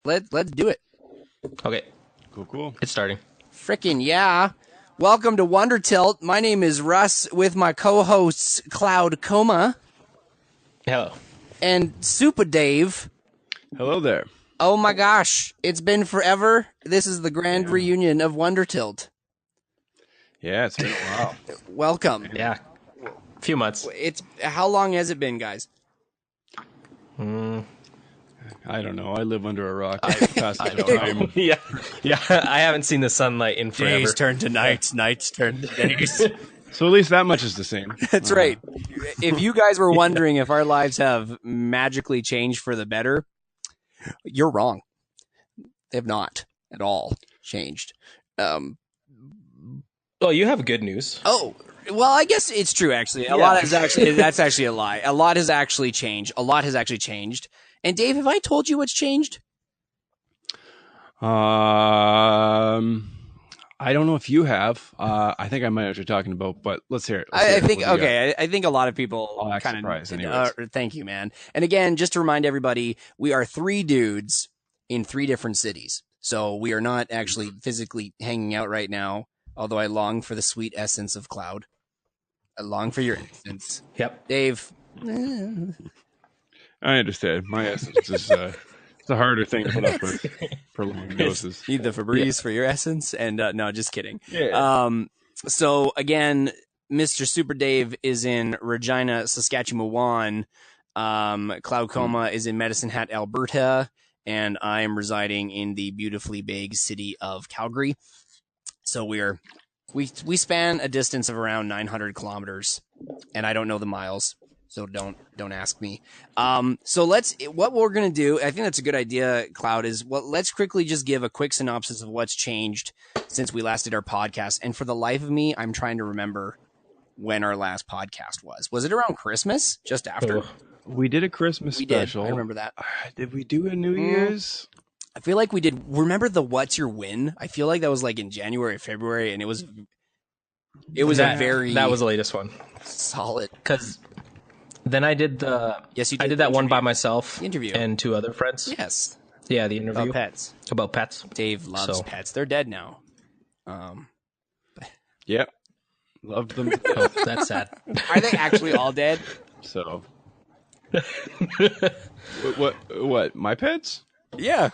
let's do it. Okay, Cool. it's starting. Frickin' yeah. Welcome to Wondertilt. My name is Russ with my co-hosts CloudComa Hello. and SupaDave. Hello there. Oh my gosh, it's been forever. This is the grand reunion of Wondertilt. Yeah, it's been a while. Welcome. Yeah, a few months. It's how long has it been, guys? I don't know. I live under a rock. Passage of time. Yeah. I haven't seen the sunlight in forever. Days turn to nights, nights turn to days. So at least that much is the same. That's right. If you guys were wondering if our lives have magically changed for the better, you're wrong. They have not at all changed. Well, you have good news. Oh, well, I guess it's true, actually. That's actually a lie. A lot has actually changed. And Dave, have I told you what's changed? I don't know if you have. I think I might know what you're talking about, but let's hear it. I think a lot of people I'll kind surprised of. anyways. Thank you, man. And again, just to remind everybody, we are 3 dudes in 3 different cities, so we are not actually physically hanging out right now. Although I long for the sweet essence of Cloud. I long for your essence. Yep. Dave. I understand. My essence is it's a harder thing to put up with for long doses. Need the Febreze for your essence? And no, just kidding. Yeah. So again, Mr. SupaDave is in Regina, Saskatchewan. CloudComa is in Medicine Hat, Alberta. And I am residing in the beautifully big city of Calgary. So we span a distance of around 900 kilometers, and I don't know the miles, so don't ask me. So what we're gonna do, I think that's a good idea, Cloud, is let's quickly just give a quick synopsis of what's changed since we last did our podcast. And for the life of me, I'm trying to remember when our last podcast was. Was it around Christmas? Just after? We did a Christmas special. I remember that. Did we do a New Year's? I feel like we did. Remember the What's Your Win? I feel like that was like in January, February, and it was that was the latest one. Solid. Because then I did you did that one by myself. The interview. And 2 other friends. Yes. Yeah, the interview About pets. about pets. Dave loves pets. They're dead now. Yep. Loved them. Oh, that's sad. Are they actually all dead? So. What? My pets? Yeah.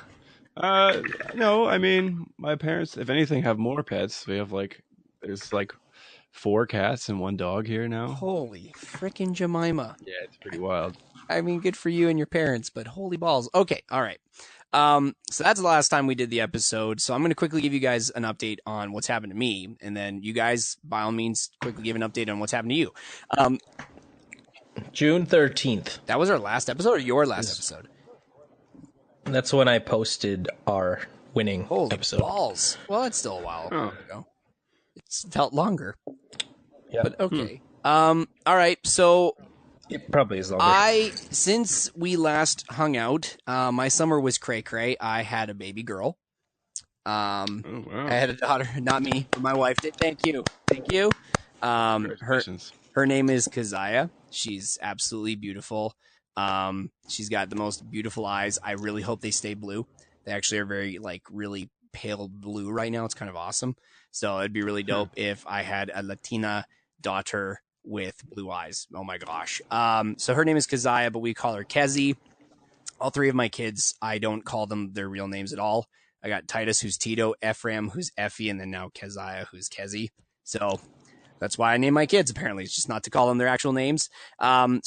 No, I mean, my parents, if anything, have more pets. We have there's 4 cats and 1 dog here now. Holy frickin' Jemima. Yeah, it's pretty wild. I mean, good for you and your parents, but holy balls. Okay, all right. So that's the last time we did the episode. So I'm going to quickly give you guys an update on what's happened to me, and then you guys, by all means, quickly give an update on what's happened to you. June 13th. That was our last episode or your last episode? That's when I posted our winning Holy episode. balls. Well, it's still a while ago. It's felt longer. Yeah. But okay. All right. So It probably is longer. since we last hung out, my summer was cray-cray. I had a baby girl. Oh, wow. I had a daughter, not me, but my wife did. Thank you. Congratulations. Her name is Keziah. She's absolutely beautiful. She's got the most beautiful eyes. I really hope they stay blue. They actually are very really pale blue right now. It's kind of awesome. So it'd be really dope if I had a Latina daughter with blue eyes. Oh my gosh. So her name is Keziah, but we call her Kezi. All 3 of my kids, I don't call them their real names at all. I got Titus, who's Tito, Ephraim, who's Effie, and then now Keziah, who's Kezi. So that's why I name my kids, apparently. It's just not to call them their actual names. Had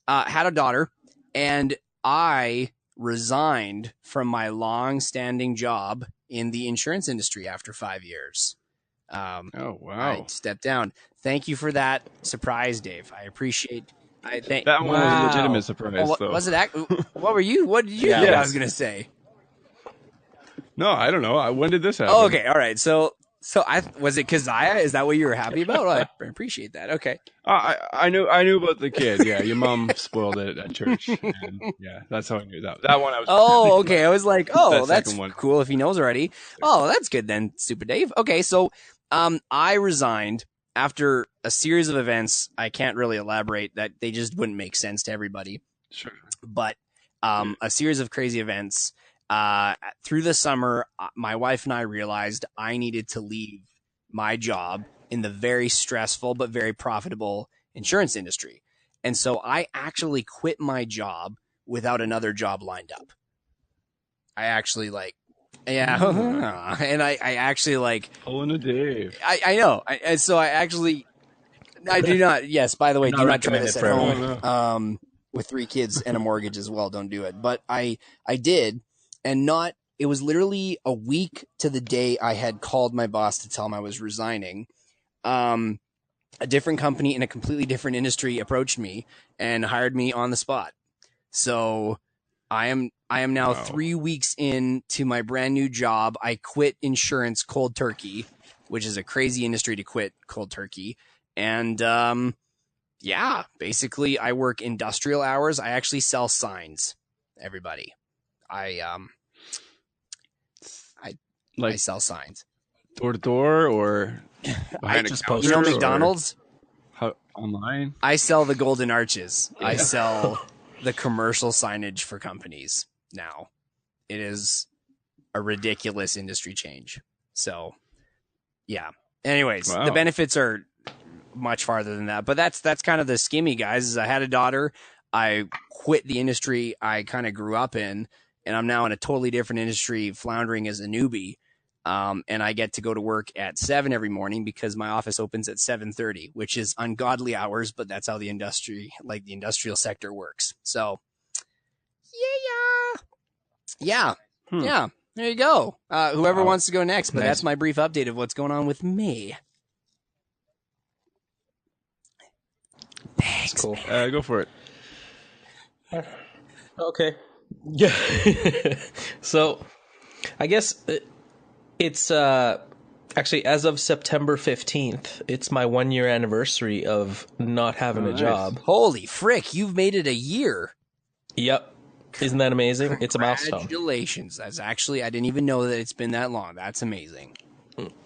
a daughter, and I resigned from my long-standing job in the insurance industry after 5 years. Oh, wow. I stepped down. Thank you for that surprise, Dave. I appreciate. That one was a legitimate surprise, though. Was it? What were you? What did you think I was gonna say? No, I don't know. When did this happen? Oh, okay, all right. So was it Keziah? Is that what you were happy about? Well, I appreciate that. Okay. I knew about the kid. Yeah, your mom spoiled it at church. And yeah, that's how I knew that. That one I was. Oh, okay. I was like, oh, that's one. cool if he knows already. Oh, that's good then, SupaDave. Okay, so I resigned after a series of events. I can't really elaborate that they just wouldn't make sense to everybody. Sure. But a series of crazy events. Through the summer, my wife and I realized I needed to leave my job in the very stressful but very profitable insurance industry. And so I actually quit my job without another job lined up. I actually and I actually Pulling a Dave. I know. And so I do not. Yes, by the way, do not try this at home. With 3 kids and a mortgage as well. Don't do it. But I did, and it was literally a week to the day I had called my boss to tell him I was resigning. A different company in a completely different industry approached me and hired me on the spot. So I am now 3 weeks into my brand new job. I quit insurance cold turkey, which is a crazy industry to quit cold turkey. And basically I work industrial hours. I actually sell signs, everybody. I sell signs. Door to door or behind just a counter? posters. McDonald's? Online? I sell the golden arches. Yeah. I sell the commercial signage for companies now. It is a ridiculous industry change. So, yeah. Anyways, The benefits are much farther than that. But that's kind of the skimmy, guys. Is I had a daughter. I quit the industry I kind of grew up in, and I'm now in a totally different industry, floundering as a newbie. And I get to go to work at 7 every morning because my office opens at 7:30, which is ungodly hours, but that's how the industrial sector works. So, yeah. There you go. Whoever wants to go next, but that's my brief update of what's going on with me. Thanks. That's cool. Go for it. Okay. Yeah. So, I guess it's actually as of September 15th, it's my 1-year anniversary of not having a job. Holy frick, you've made it a year. Yep. Isn't that amazing? It's a milestone. Congratulations. That's actually, I didn't even know that it's been that long. That's amazing.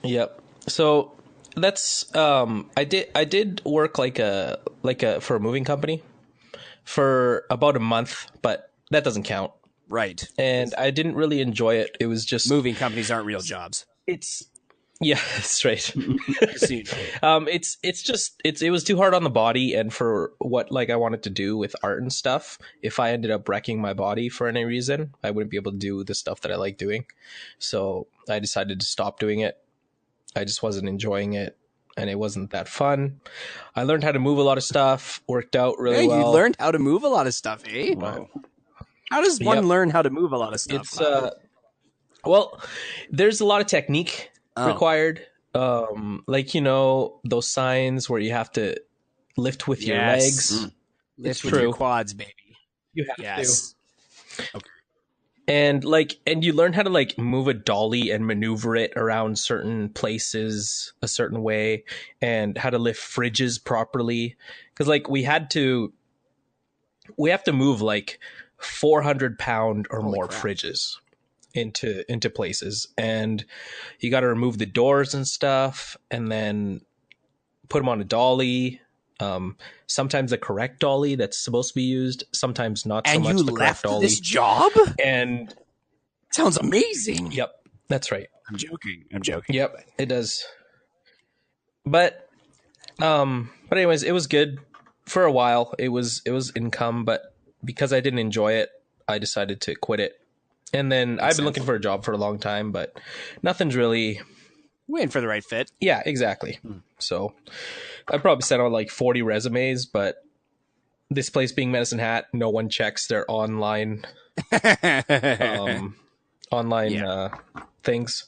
Yep. So that's I did work for a moving company for about a month, but that doesn't count. Right. And I didn't really enjoy it. It was just moving companies aren't real jobs. Yeah, that's right. It was too hard on the body, and for what I wanted to do with art and stuff, if I ended up wrecking my body for any reason, I wouldn't be able to do the stuff that I like doing. So I decided to stop doing it. I just wasn't enjoying it, and it wasn't that fun. I learned how to move a lot of stuff, worked out really well. You learned how to move a lot of stuff, eh? Wow. How does one learn how to move a lot of stuff? It's well, there's a lot of technique required. Those signs where you have to lift with your legs. Lift with your quads, baby. You have to. Okay. And you learn how to move a dolly and maneuver it around certain places a certain way, and how to lift fridges properly. Because we have to move 400-pound or more fridges into places, and you got to remove the doors and stuff, and then put them on a dolly. Sometimes the correct dolly that's supposed to be used, sometimes not so much the correct dolly. And you left this job? And sounds amazing. Yep, that's right. I'm joking. Yep, it does. But anyways, it was good for a while. It was income, but because I didn't enjoy it, I decided to quit it. And then I've been looking for a job for a long time, but nothing's really waiting for the right fit. Yeah, exactly. So I probably sent out 40 resumes, but this place being Medicine Hat, no one checks their online things.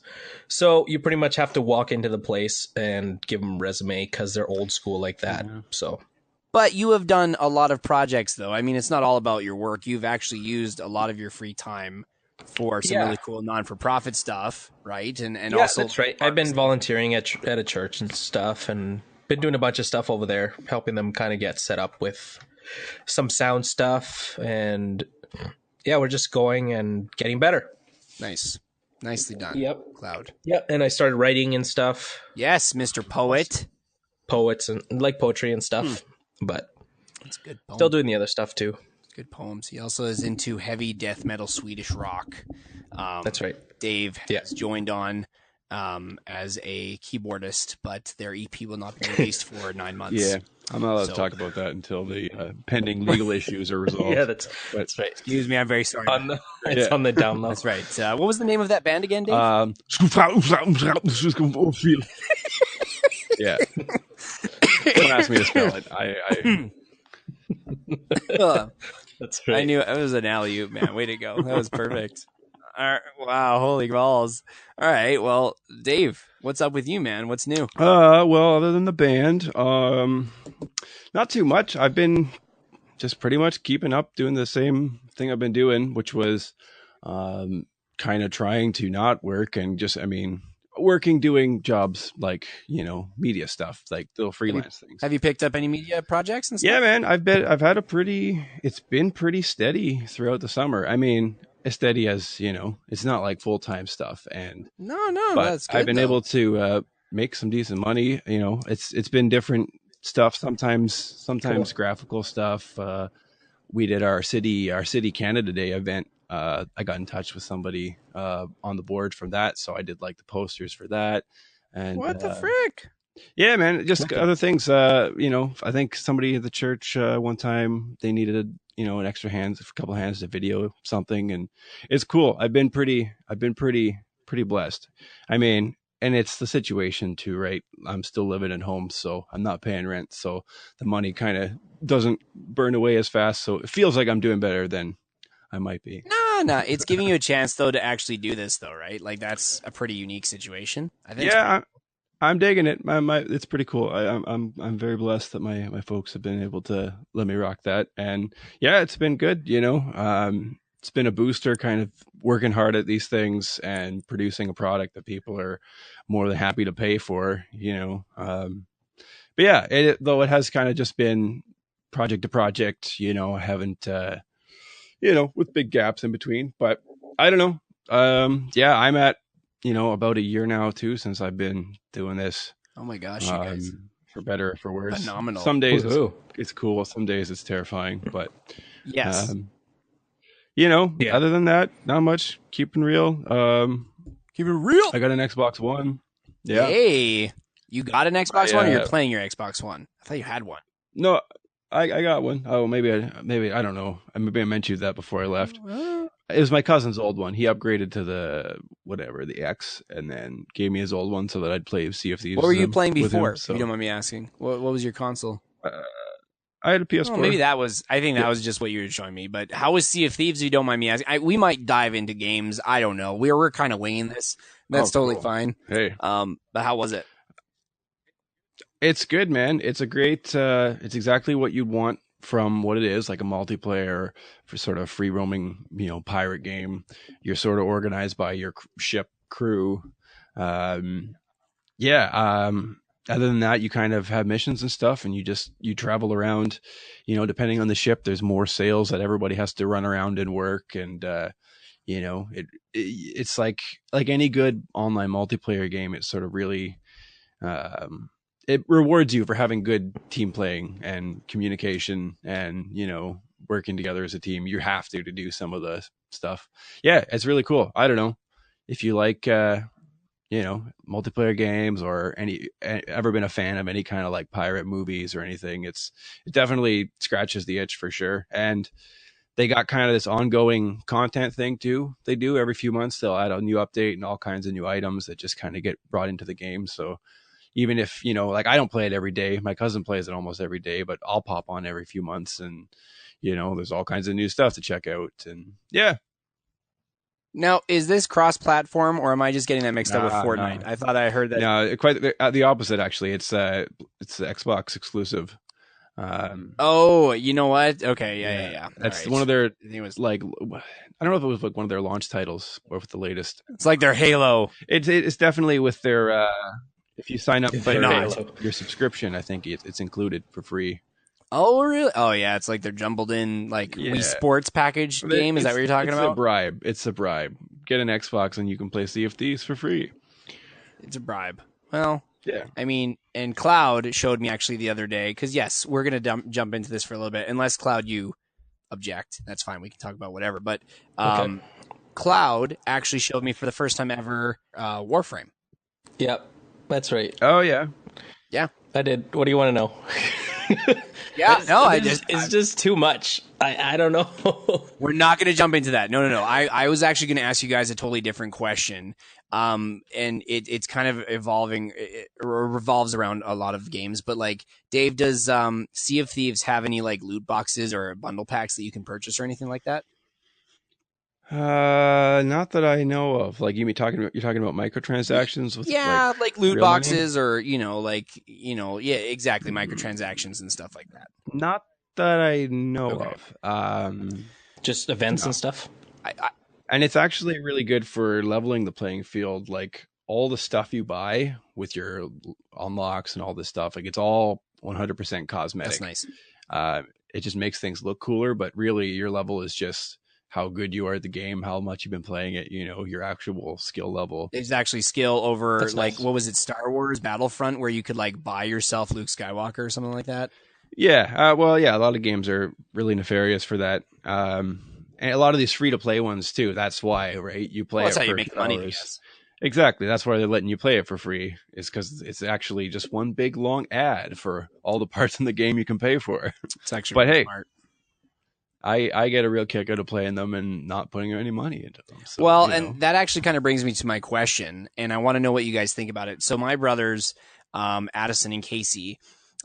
So you pretty much have to walk into the place and give them a resume because they're old school like that. Mm-hmm. So. But you have done a lot of projects, though. I mean, it's not all about your work. You've actually used a lot of your free time for some really cool non-for-profit stuff, right? And also that's right. I've been volunteering at a church and stuff, and been doing a bunch of stuff over there, helping them kind of get set up with some sound stuff. And we're just going and getting better. Nice. Nicely done. Yep. Cloud. Yep. And I started writing and stuff. Yes, Mr. Poet. Poets and poetry and stuff. But it's good. Still doing the other stuff too. Good poems. He also is into heavy death metal Swedish rock. That's right. Dave Yeah. has joined on as a keyboardist, but their EP will not be released for 9 months. Yeah, I'm not allowed to So- talk about that until the pending legal issues are resolved. Yeah, that's right. Excuse me, I'm very sorry. It's on the down low. That's right. What was the name of that band again, Dave? Yeah. Don't ask me to spell it. That's right. I knew it was an alley-oop, man. Way to go. That was perfect. All right. Wow, holy balls. All right, well, Dave, what's up with you, man? What's new? Well, other than the band, not too much. I've been just pretty much keeping up doing the same thing I've been doing, which was kind of trying to not work and just, working, doing jobs like, media stuff, like little freelance things. Have you picked up any media projects and stuff? Yeah, man, it's been pretty steady throughout the summer. As steady as, it's not like full-time stuff. And No, but that's good. I've been able to make some decent money. It's been different stuff. Sometimes Cool. graphical stuff. We did our city Canada Day event. I got in touch with somebody on the board from that, so I did like the posters for that. And What the frick? yeah, man, just other things. I think somebody at the church one time they needed an extra hands, a couple hands to video something, and it's cool. I've been pretty blessed. And it's the situation too, right? I'm still living at home, so I'm not paying rent, so the money kind of doesn't burn away as fast. So it feels like I'm doing better than I might be. No, it's giving you a chance though to actually do this, though, right? Like that's a pretty unique situation. I think. Yeah, I'm digging it. It's pretty cool. I'm very blessed that my folks have been able to let me rock that, and yeah, it's been good. It's been a booster, kind of working hard at these things and producing a product that people are more than happy to pay for. But yeah, though it has kind of just been project to project. I haven't, with big gaps in between. But I don't know. Yeah, I'm at about a year now too since I've been doing this. Oh my gosh, you guys. For better or for worse. Phenomenal. Some days it's cool. Some days it's terrifying. But yes. Other than that, not much. Keeping real. Keep it real. I got an Xbox One. Yeah. Hey, you got an Xbox One, or you're playing your Xbox One? I thought you had one. No, I got one. Oh, maybe I don't know. Maybe I mentioned that before I left. It was my cousin's old one. He upgraded to the X, and then gave me his old one so that I'd play Sea of Thieves. What were you playing before? So. If you don't mind me asking. What was your console? I had a PS4. Well, maybe that was. I think that was just what you were showing me. But how was Sea of Thieves? If you don't mind me asking. We might dive into games. I don't know. We're kind of winging this. That's totally fine. Hey. But how was it? It's good, man. It's a great. It's exactly what you'd want from what it is, like a multiplayer for sort of free roaming, pirate game. You're sort of organized by your ship crew. Other than that, you kind of have missions and stuff, and you travel around. Depending on the ship, there's more sails that everybody has to run around and work, and it's like any good online multiplayer game. It's sort of really it rewards you for having good team playing and communication, and working together as a team. You have to do some of the stuff. Yeah, it's really cool. I don't know if you like multiplayer games or ever been a fan of any kind of like pirate movies or anything. It definitely scratches the itch for sure. And they got kind of this ongoing content thing too. They do every few months. They'll add a new update and all kinds of new items that just kind of get brought into the game. So even if, I don't play it every day, my cousin plays it almost every day, but I'll pop on every few months, and, there's all kinds of new stuff to check out. And yeah. Now, is this cross-platform, or am I just getting that mixed up with Fortnite? I thought I heard that. No, quite the opposite, actually. It's the Xbox exclusive. Oh, you know what? Okay, yeah. That's one of their, I think it was like, I don't know if it was like one of their launch titles or with the latest. It's like their Halo. It's definitely with their, if you sign up for not. your subscription, I think it's included for free. Oh, really? Oh, yeah. It's like they're jumbled in like Wii Sports package game. Is that what you're talking about? It's a bribe. Get an Xbox and you can play Sea of Thieves for free. It's a bribe. Well, yeah. And Cloud showed me actually the other day, because yes, we're going to jump into this for a little bit. Unless, Cloud, you object. That's fine. We can talk about whatever. But Cloud actually showed me for the first time ever Warframe. Yep, that's right. Oh yeah. Yeah. I did. What do you want to know? Yeah, It's just too much. I don't know. We're not going to jump into that. No. I was actually going to ask you guys a totally different question. And it's kind of evolving, it revolves around a lot of games. But like, Dave, does Sea of Thieves have any like loot boxes or bundle packs that you can purchase or anything like that? Not that I know of. Like you're talking about microtransactions with like loot real money? boxes or yeah, exactly, microtransactions and stuff like that. Not that I know Okay. of. Just events No. and stuff. And it's actually really good for leveling the playing field. Like all the stuff you buy with your unlocks and all this stuff, like it's all 100% cosmetic. That's nice. It just makes things look cooler, but really your level is just how good you are at the game, how much you've been playing it, your actual skill level. There's actually skill over That's like nice. what was it, Star Wars Battlefront, where you could like buy yourself Luke Skywalker or something like that. Yeah. Well, yeah, a lot of games are really nefarious for that. And a lot of these free to play ones too. That's why, right? You play Well, that's it how you for make money, I $2. guess. Exactly. That's why they're letting you play it for free. Is because it's actually just one big long ad for all the parts in the game you can pay for. It's actually But really hey, smart. I get a real kick out of playing them and not putting any money into them. So, Well, and that actually kind of brings me to my question, and I want to know what you guys think about it. So my brothers, Addison and Casey,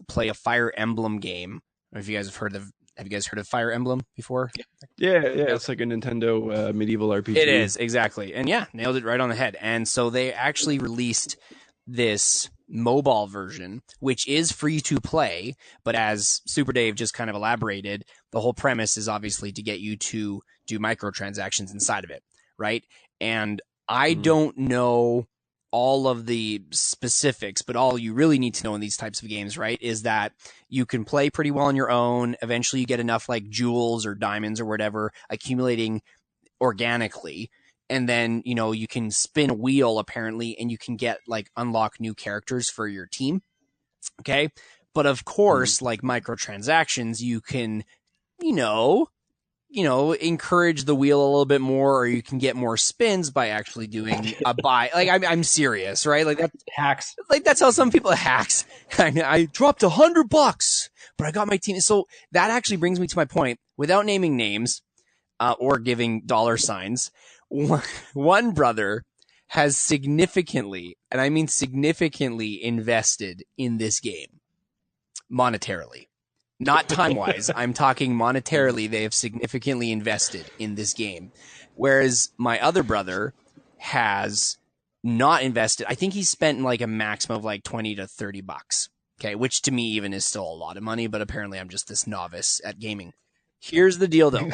play a Fire Emblem game. I don't know if you guys have you guys heard of Fire Emblem before? yeah, it's like a Nintendo medieval RPG. It is, exactly. And yeah, nailed it right on the head. And so they actually released this mobile version, which is free to play, but as SupaDave just kind of elaborated, the whole premise is obviously to get you to do microtransactions inside of it, right? And I don't know all of the specifics, but all you really need to know in these types of games, right, is that you can play pretty well on your own. Eventually you get enough like jewels or diamonds or whatever accumulating organically. And then, you can spin a wheel apparently, and you can get like unlock new characters for your team. Okay. But of course, like microtransactions, you can, encourage the wheel a little bit more, or you can get more spins by actually doing a buy. Like, I'm serious, right? Like that Hacks. Like that's how some people hacks. I dropped $100, but I got my team. So that actually brings me to my point. Without naming names or giving dollar signs, one brother has significantly, and I mean significantly, invested in this game monetarily. Not time-wise. I'm talking monetarily. They have significantly invested in this game. Whereas my other brother has not invested. I think he spent like a maximum of like $20 to $30. Okay, which to me even is still a lot of money, but apparently I'm just this novice at gaming. Here's the deal though.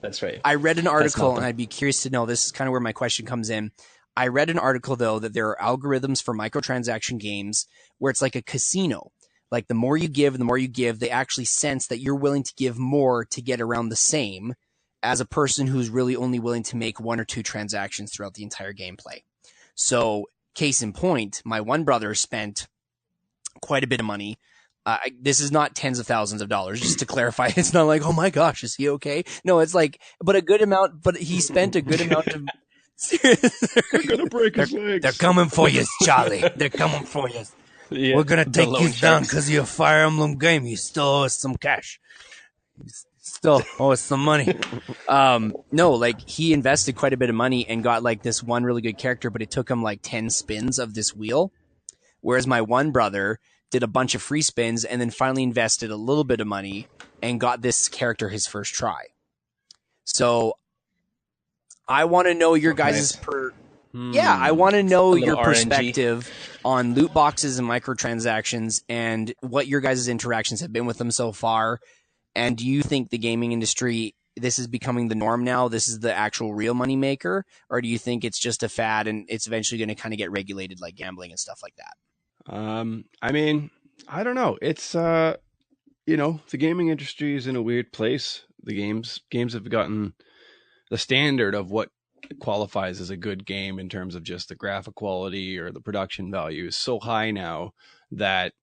That's right. I read an article, and I'd be curious to know, this is kind of where my question comes in. I read an article though that there are algorithms for microtransaction games where it's like a casino. Like the more you give, they actually sense that you're willing to give more to get around the same as a person who's really only willing to make one or two transactions throughout the entire gameplay. So case in point, my one brother spent quite a bit of money. This is not tens of thousands of dollars, just to clarify. It's not like, oh my gosh, is he okay? No, it's like, but a good amount, but he spent a good amount of... They're gonna break his legs. They're coming for you, Charlie. They're coming for you. Yeah, we're going to take you down sharks. because of your Fire Emblem game. You still owe us some cash. You still owe us some money. No, like he invested quite a bit of money and got like this one really good character, but it took him like 10 spins of this wheel. Whereas my one brother did a bunch of free spins and then finally invested a little bit of money and got this character his first try. So I want to know your guys' I want to know your perspective on loot boxes and microtransactions and what your guys' interactions have been with them so far. And do you think the gaming industry, this is becoming the norm now? This is the actual real money maker? Or do you think it's just a fad and it's eventually going to kind of get regulated like gambling and stuff like that? I mean, I don't know. It's, the gaming industry is in a weird place. The games have gotten the standard of what qualifies as a good game in terms of just the graphic quality or the production value is so high now that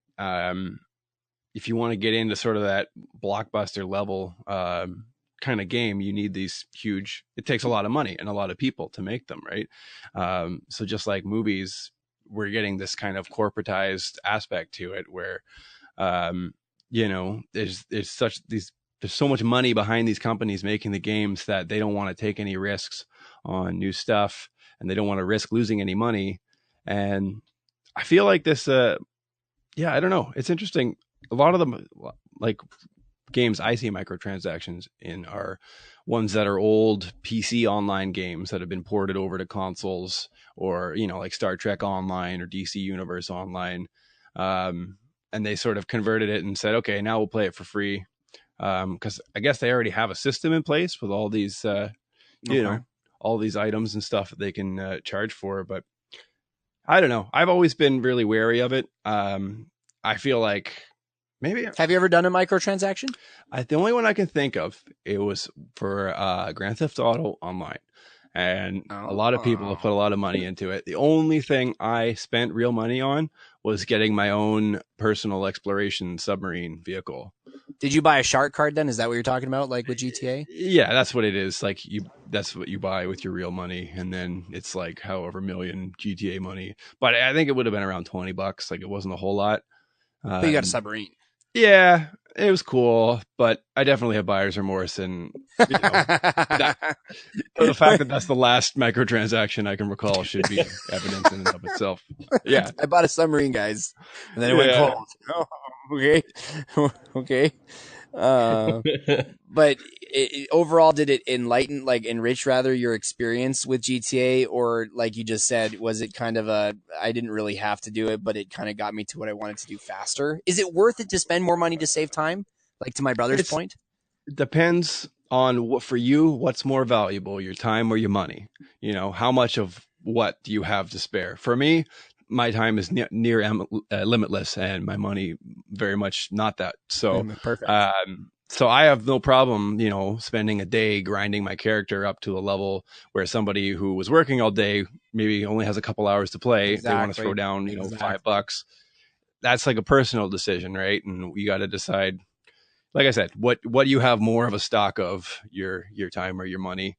if you want to get into sort of that blockbuster level kind kind of game, you need these huge, it takes a lot of money and a lot of people to make them, right? So just like movies, we're getting this kind of corporatized aspect to it where, there's so much money behind these companies making the games that they don't want to take any risks on new stuff, and they don't want to risk losing any money. And I feel like this, I don't know. It's interesting. A lot of them, like games I see microtransactions in, are ones that are old PC online games that have been ported over to consoles, or, like Star Trek Online or DC Universe Online. And they sort of converted it and said, okay, now we'll play it for free. Because I guess they already have a system in place with all these, all these items and stuff that they can charge for. But I don't know. I've always been really wary of it. I feel like maybe. Have you ever done a microtransaction? The only one I can think of, it was for Grand Theft Auto Online. And a lot of people have put a lot of money into it. The only thing I spent real money on was getting my own personal exploration submarine vehicle. Did you buy a shark card then? Is that what you're talking about, like with GTA? Yeah, that's what it is. Like that's what you buy with your real money, and then it's like however million GTA money. But I think it would have been around $20. Like, it wasn't a whole lot. But you got a submarine. Yeah, it was cool, but I definitely have buyer's remorse, and the fact that that's the last microtransaction I can recall should be evidence in and of itself. Yeah, I bought a submarine, guys, and then it went cold. Oh, okay. But overall, did it enrich rather your experience with GTA, or like you just said, was it kind of I didn't really have to do it, but it kind of got me to what I wanted to do faster? Is it worth it to spend more money to save time? Like, to my brother's point? It depends on what's more valuable, your time or your money. How much of what do you have to spare? For me, my time is near limitless, and my money very much not that. So, perfect. So I have no problem, spending a day grinding my character up to a level where somebody who was working all day maybe only has a couple hours to play. Exactly. They want to throw down, $5. That's like a personal decision, right? And you got to decide, like I said, what you have more of a stock of, your time or your money.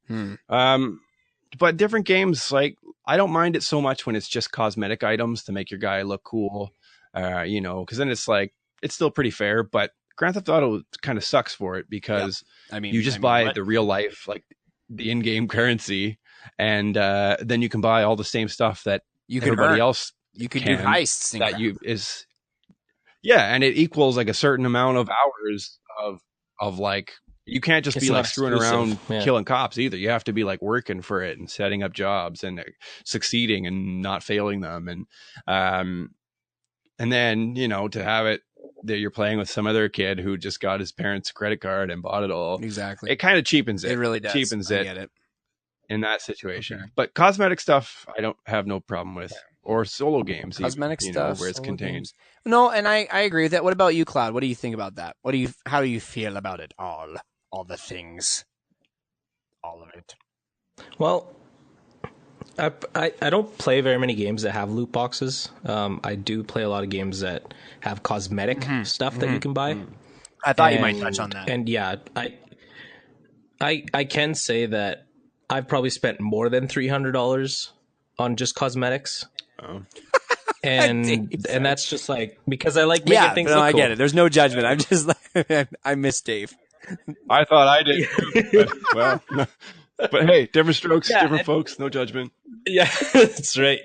But different games, like, I don't mind it so much when it's just cosmetic items to make your guy look cool, because then it's like, it's still pretty fair. But Grand Theft Auto kind of sucks for it, because you just buy the real life, like the in-game currency, and then you can buy all the same stuff that everybody else. You could do heists and it equals like a certain amount of hours of like. You can't just be like screwing around killing cops either. You have to be like working for it and setting up jobs and succeeding and not failing them. And then, to have it that you're playing with some other kid who just got his parents' credit card and bought it all. Exactly. It kind of cheapens it. It really does. Cheapens I get it. In that situation. Okay. But cosmetic stuff, I don't have no problem with. Or solo games. Cosmetic stuff. Where it's contained. Games. No, and I agree with that. What about you, Cloud? What do you think about that? How do you feel about it all? All the things, all of it. Well, I don't play very many games that have loot boxes. I do play a lot of games that have cosmetic stuff that you can buy. I thought you might touch on that. And yeah, I can say that I've probably spent more than $300 on just cosmetics. Oh. And that's just like, because I like making things look cool. I get it. There's no judgment. I'm just like, I miss Dave. I thought I did, but hey, different strokes, different folks, no judgment. Yeah, that's right.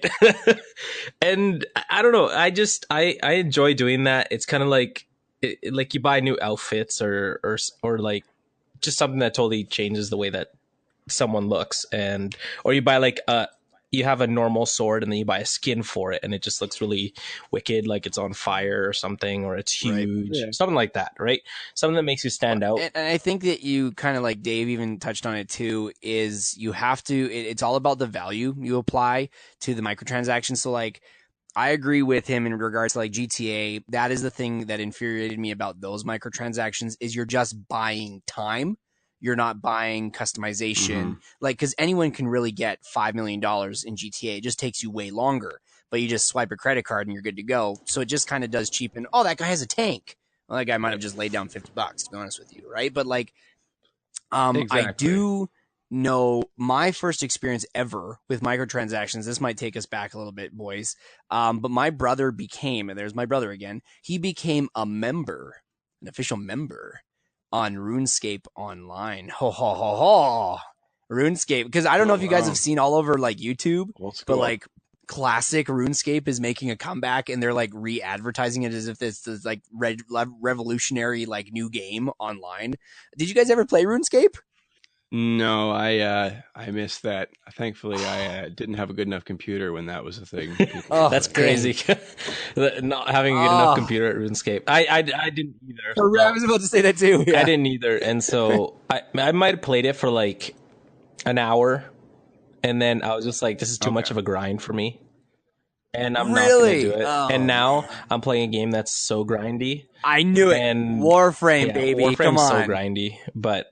And I don't know. I enjoy doing that. It's kind of like you buy new outfits or like just something that totally changes the way that someone looks, or you buy like you have a normal sword and then you buy a skin for it and it just looks really wicked, like it's on fire or something, or it's huge, something like that, right? Something that makes you stand out. And I think that you kind of, like Dave even touched on it too, is you have to, it's all about the value you apply to the microtransactions. So like, I agree with him in regards to like GTA. That is the thing that infuriated me about those microtransactions, is you're just buying time. You're not buying customization, like, because anyone can really get $5 million in GTA. It just takes you way longer, but you just swipe a credit card and you're good to go. So it just kind of does cheapen. Oh, that guy has a tank. Well, that guy might have just laid down $50, to be honest with you, right? But like, I Exactly. do know my first experience ever with microtransactions. This might take us back a little bit, boys. But my brother became, and there's my brother again, he became a member, an official member on RuneScape Online. Ho, ho, ho, ho. RuneScape. Because I don't know if you guys have seen all over like YouTube, Old but school. like classic RuneScape is making a comeback and they're like re-advertising it as if it's this like revolutionary like new game online. Did you guys ever play RuneScape? No, I missed that. Thankfully, I didn't have a good enough computer when that was a thing. People Oh, That's could play. crazy. Not having a good enough computer at RuneScape. I didn't either. I was about to say that too. Yeah. I didn't either, and so I might have played it for like an hour, and then I was just like, this is too much of a grind for me, and I'm not gonna do it. Oh, and now I'm playing a game that's so grindy. I knew it. And Warframe, baby. Warframe's Come on. so grindy, but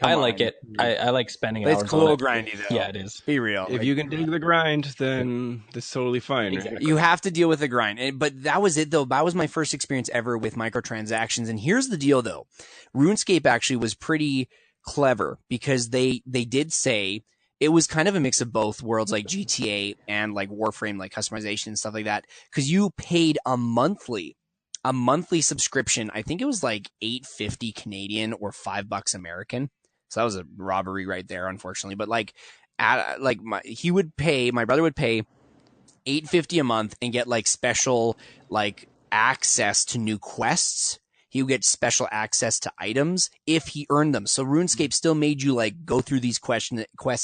I like it. I like spending hours It's cool on it. grindy though. Yeah, it is. Be real. If you can dig the grind, then that's totally fine. Exactly. Right? You have to deal with the grind. But that was it though. That was my first experience ever with microtransactions. And here's the deal though. RuneScape actually was pretty clever because they did say it was kind of a mix of both worlds like GTA and like Warframe, like customization and stuff like that. Cause you paid a monthly subscription. I think it was like $8.50 Canadian or $5 American. So that was a robbery right there, unfortunately. But like, my brother would pay $8.50 a month and get like special like access to new quests. He would get special access to items if he earned them. So RuneScape still made you like go through these quests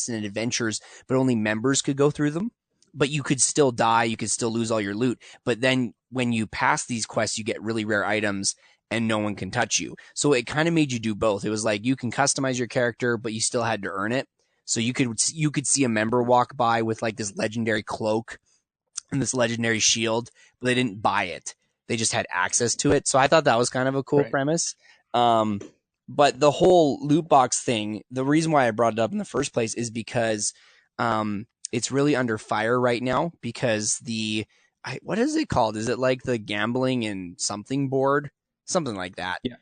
and adventures, but only members could go through them. But you could still die, you could still lose all your loot. But then when you pass these quests, you get really rare items and no one can touch you. So it kind of made you do both. It was like you can customize your character, but you still had to earn it. So you could see a member walk by with like this legendary cloak and this legendary shield, but they didn't buy it. They just had access to it. So I thought that was kind of a cool premise. But the whole loot box thing, the reason why I brought it up in the first place is because it's really under fire right now because what is it called? Is it like the gambling and something board? Something like that. Yeah.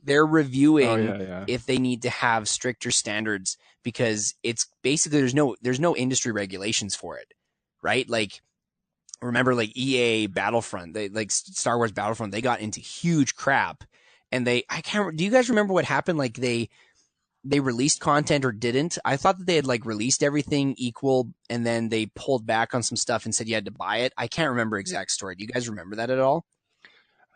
They're reviewing yeah. if they need to have stricter standards because it's basically there's no industry regulations for it, right? Like remember like EA Battlefront, they like Star Wars Battlefront, they got into huge crap and do you guys remember what happened? Like they released content or didn't. I thought that they had like released everything equal and then they pulled back on some stuff and said you had to buy it. I can't remember exact story. Do you guys remember that at all?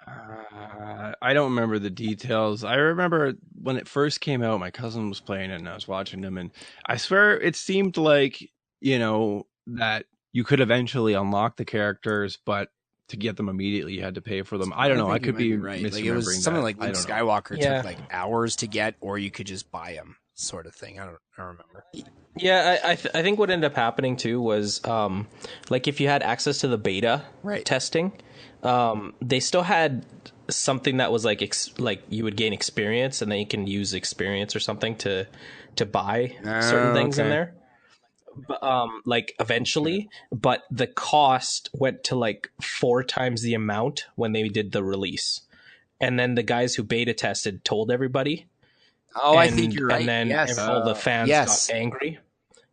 I don't remember the details. I remember when it first came out, my cousin was playing it and I was watching him, and I swear it seemed like, that you could eventually unlock the characters, but to get them immediately, you had to pay for them. I don't know. I could be right. Like it was something like Luke Skywalker took like hours to get, or you could just buy them, sort of thing. I don't remember. Yeah, I think what ended up happening too was like if you had access to the beta testing, they still had something that was like you would gain experience, and then you can use experience or something to buy certain things in there. But, like eventually, but the cost went to like 4 times the amount when they did the release, and then the guys who beta tested told everybody. Oh, I think you're right. And then all the fans got angry.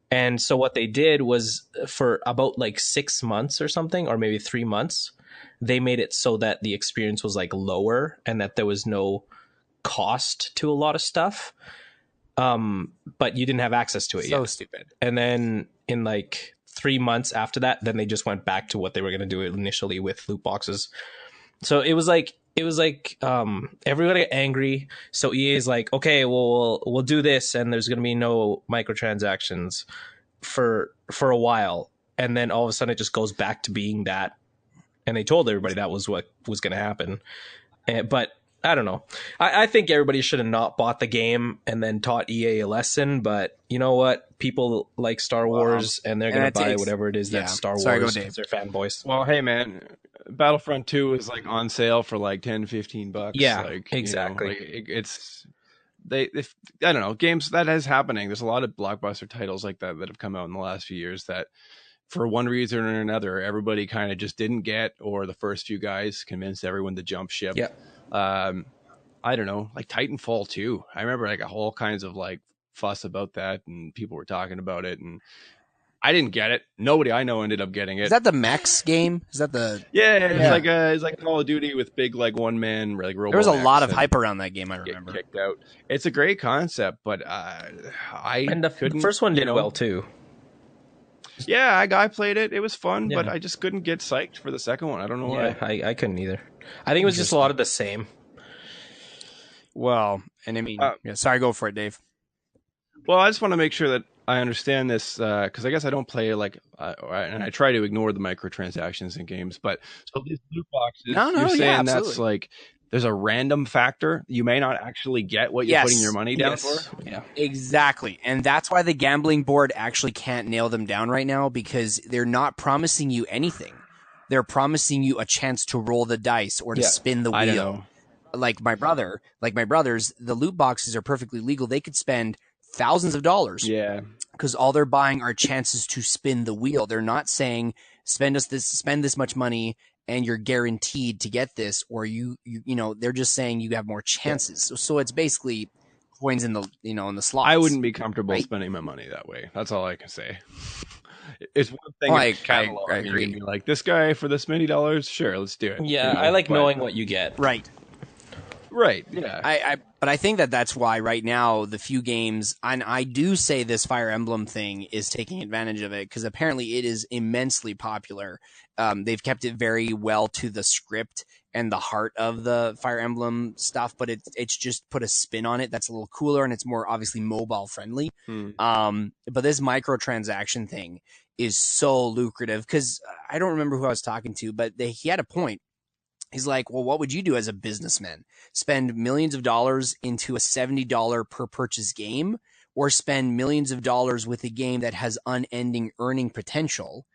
And so what they did was for about like 6 months or something, or maybe 3 months, they made it so that the experience was like lower and that there was no cost to a lot of stuff. But you didn't have access to it yet. So stupid. And then in like 3 months after that, then they just went back to what they were going to do initially with loot boxes. So it was like everybody got angry. So EA is like, okay, well, we'll do this, and there's going to be no microtransactions for a while, and then all of a sudden it just goes back to being that. And they told everybody that was what was going to happen. But I don't know. I think everybody should have not bought the game and then taught EA a lesson. But you know what? People like Star Wars, and they're going to buy whatever it is that's Star Wars because they're fanboys. Well, hey, man. Battlefront 2 is like on sale for like $10-15. Yeah, like, exactly. It's I don't know, games that is happening. There's a lot of blockbuster titles like that have come out in the last few years that for one reason or another, everybody kind of just didn't get, or the first few guys convinced everyone to jump ship. Yeah. I don't know, like Titanfall 2. I remember like a whole kinds of like fuss about that, and people were talking about it, and I didn't get it. Nobody I know ended up getting Is it. that the mechs game? Is that the? Yeah, Yeah. it's like Call of Duty with big like one man like robo. There was a lot of and hype around that game. I get remember. kicked out. It's a great concept, but And the first one did well too. Yeah, I played it. It was fun, Yeah. but I just couldn't get psyched for the second one. I don't know why. I couldn't either. I think it was just a lot of the same. Well, and I mean, yeah, sorry, go for it, Dave. Well, I just want to make sure that I understand this because I guess I don't play like, and I try to ignore the microtransactions in games. But so these loot boxes, you're saying that's like there's a random factor. You may not actually get what you're putting your money down for. Yeah, exactly, and that's why the gambling board actually can't nail them down right now because they're not promising you anything. They're promising you a chance to roll the dice or to spin the wheel. I don't know. Like my brothers, the loot boxes are perfectly legal. They could spend thousands of dollars. Yeah. Because all they're buying are chances to spin the wheel. They're not saying spend this much money and you're guaranteed to get this, or you know, they're just saying you have more chances. So it's basically coins in the in the slots. I wouldn't be comfortable spending my money that way. That's all I can say. It's one thing I agree. Be like, this guy for this many dollars, sure, let's do it. Yeah, I like knowing what you get. Right. Yeah. But I think that's why right now the few games, and I do say this Fire Emblem thing is taking advantage of it because apparently it is immensely popular. They've kept it very well to the script and the heart of the Fire Emblem stuff, but it's just put a spin on it that's a little cooler and it's more obviously mobile friendly. But this microtransaction thing is so lucrative because I don't remember who I was talking to, but he had a point. He's like, well, what would you do as a businessman? Spend millions of dollars into a $70 per purchase game or spend millions of dollars with a game that has unending earning potential?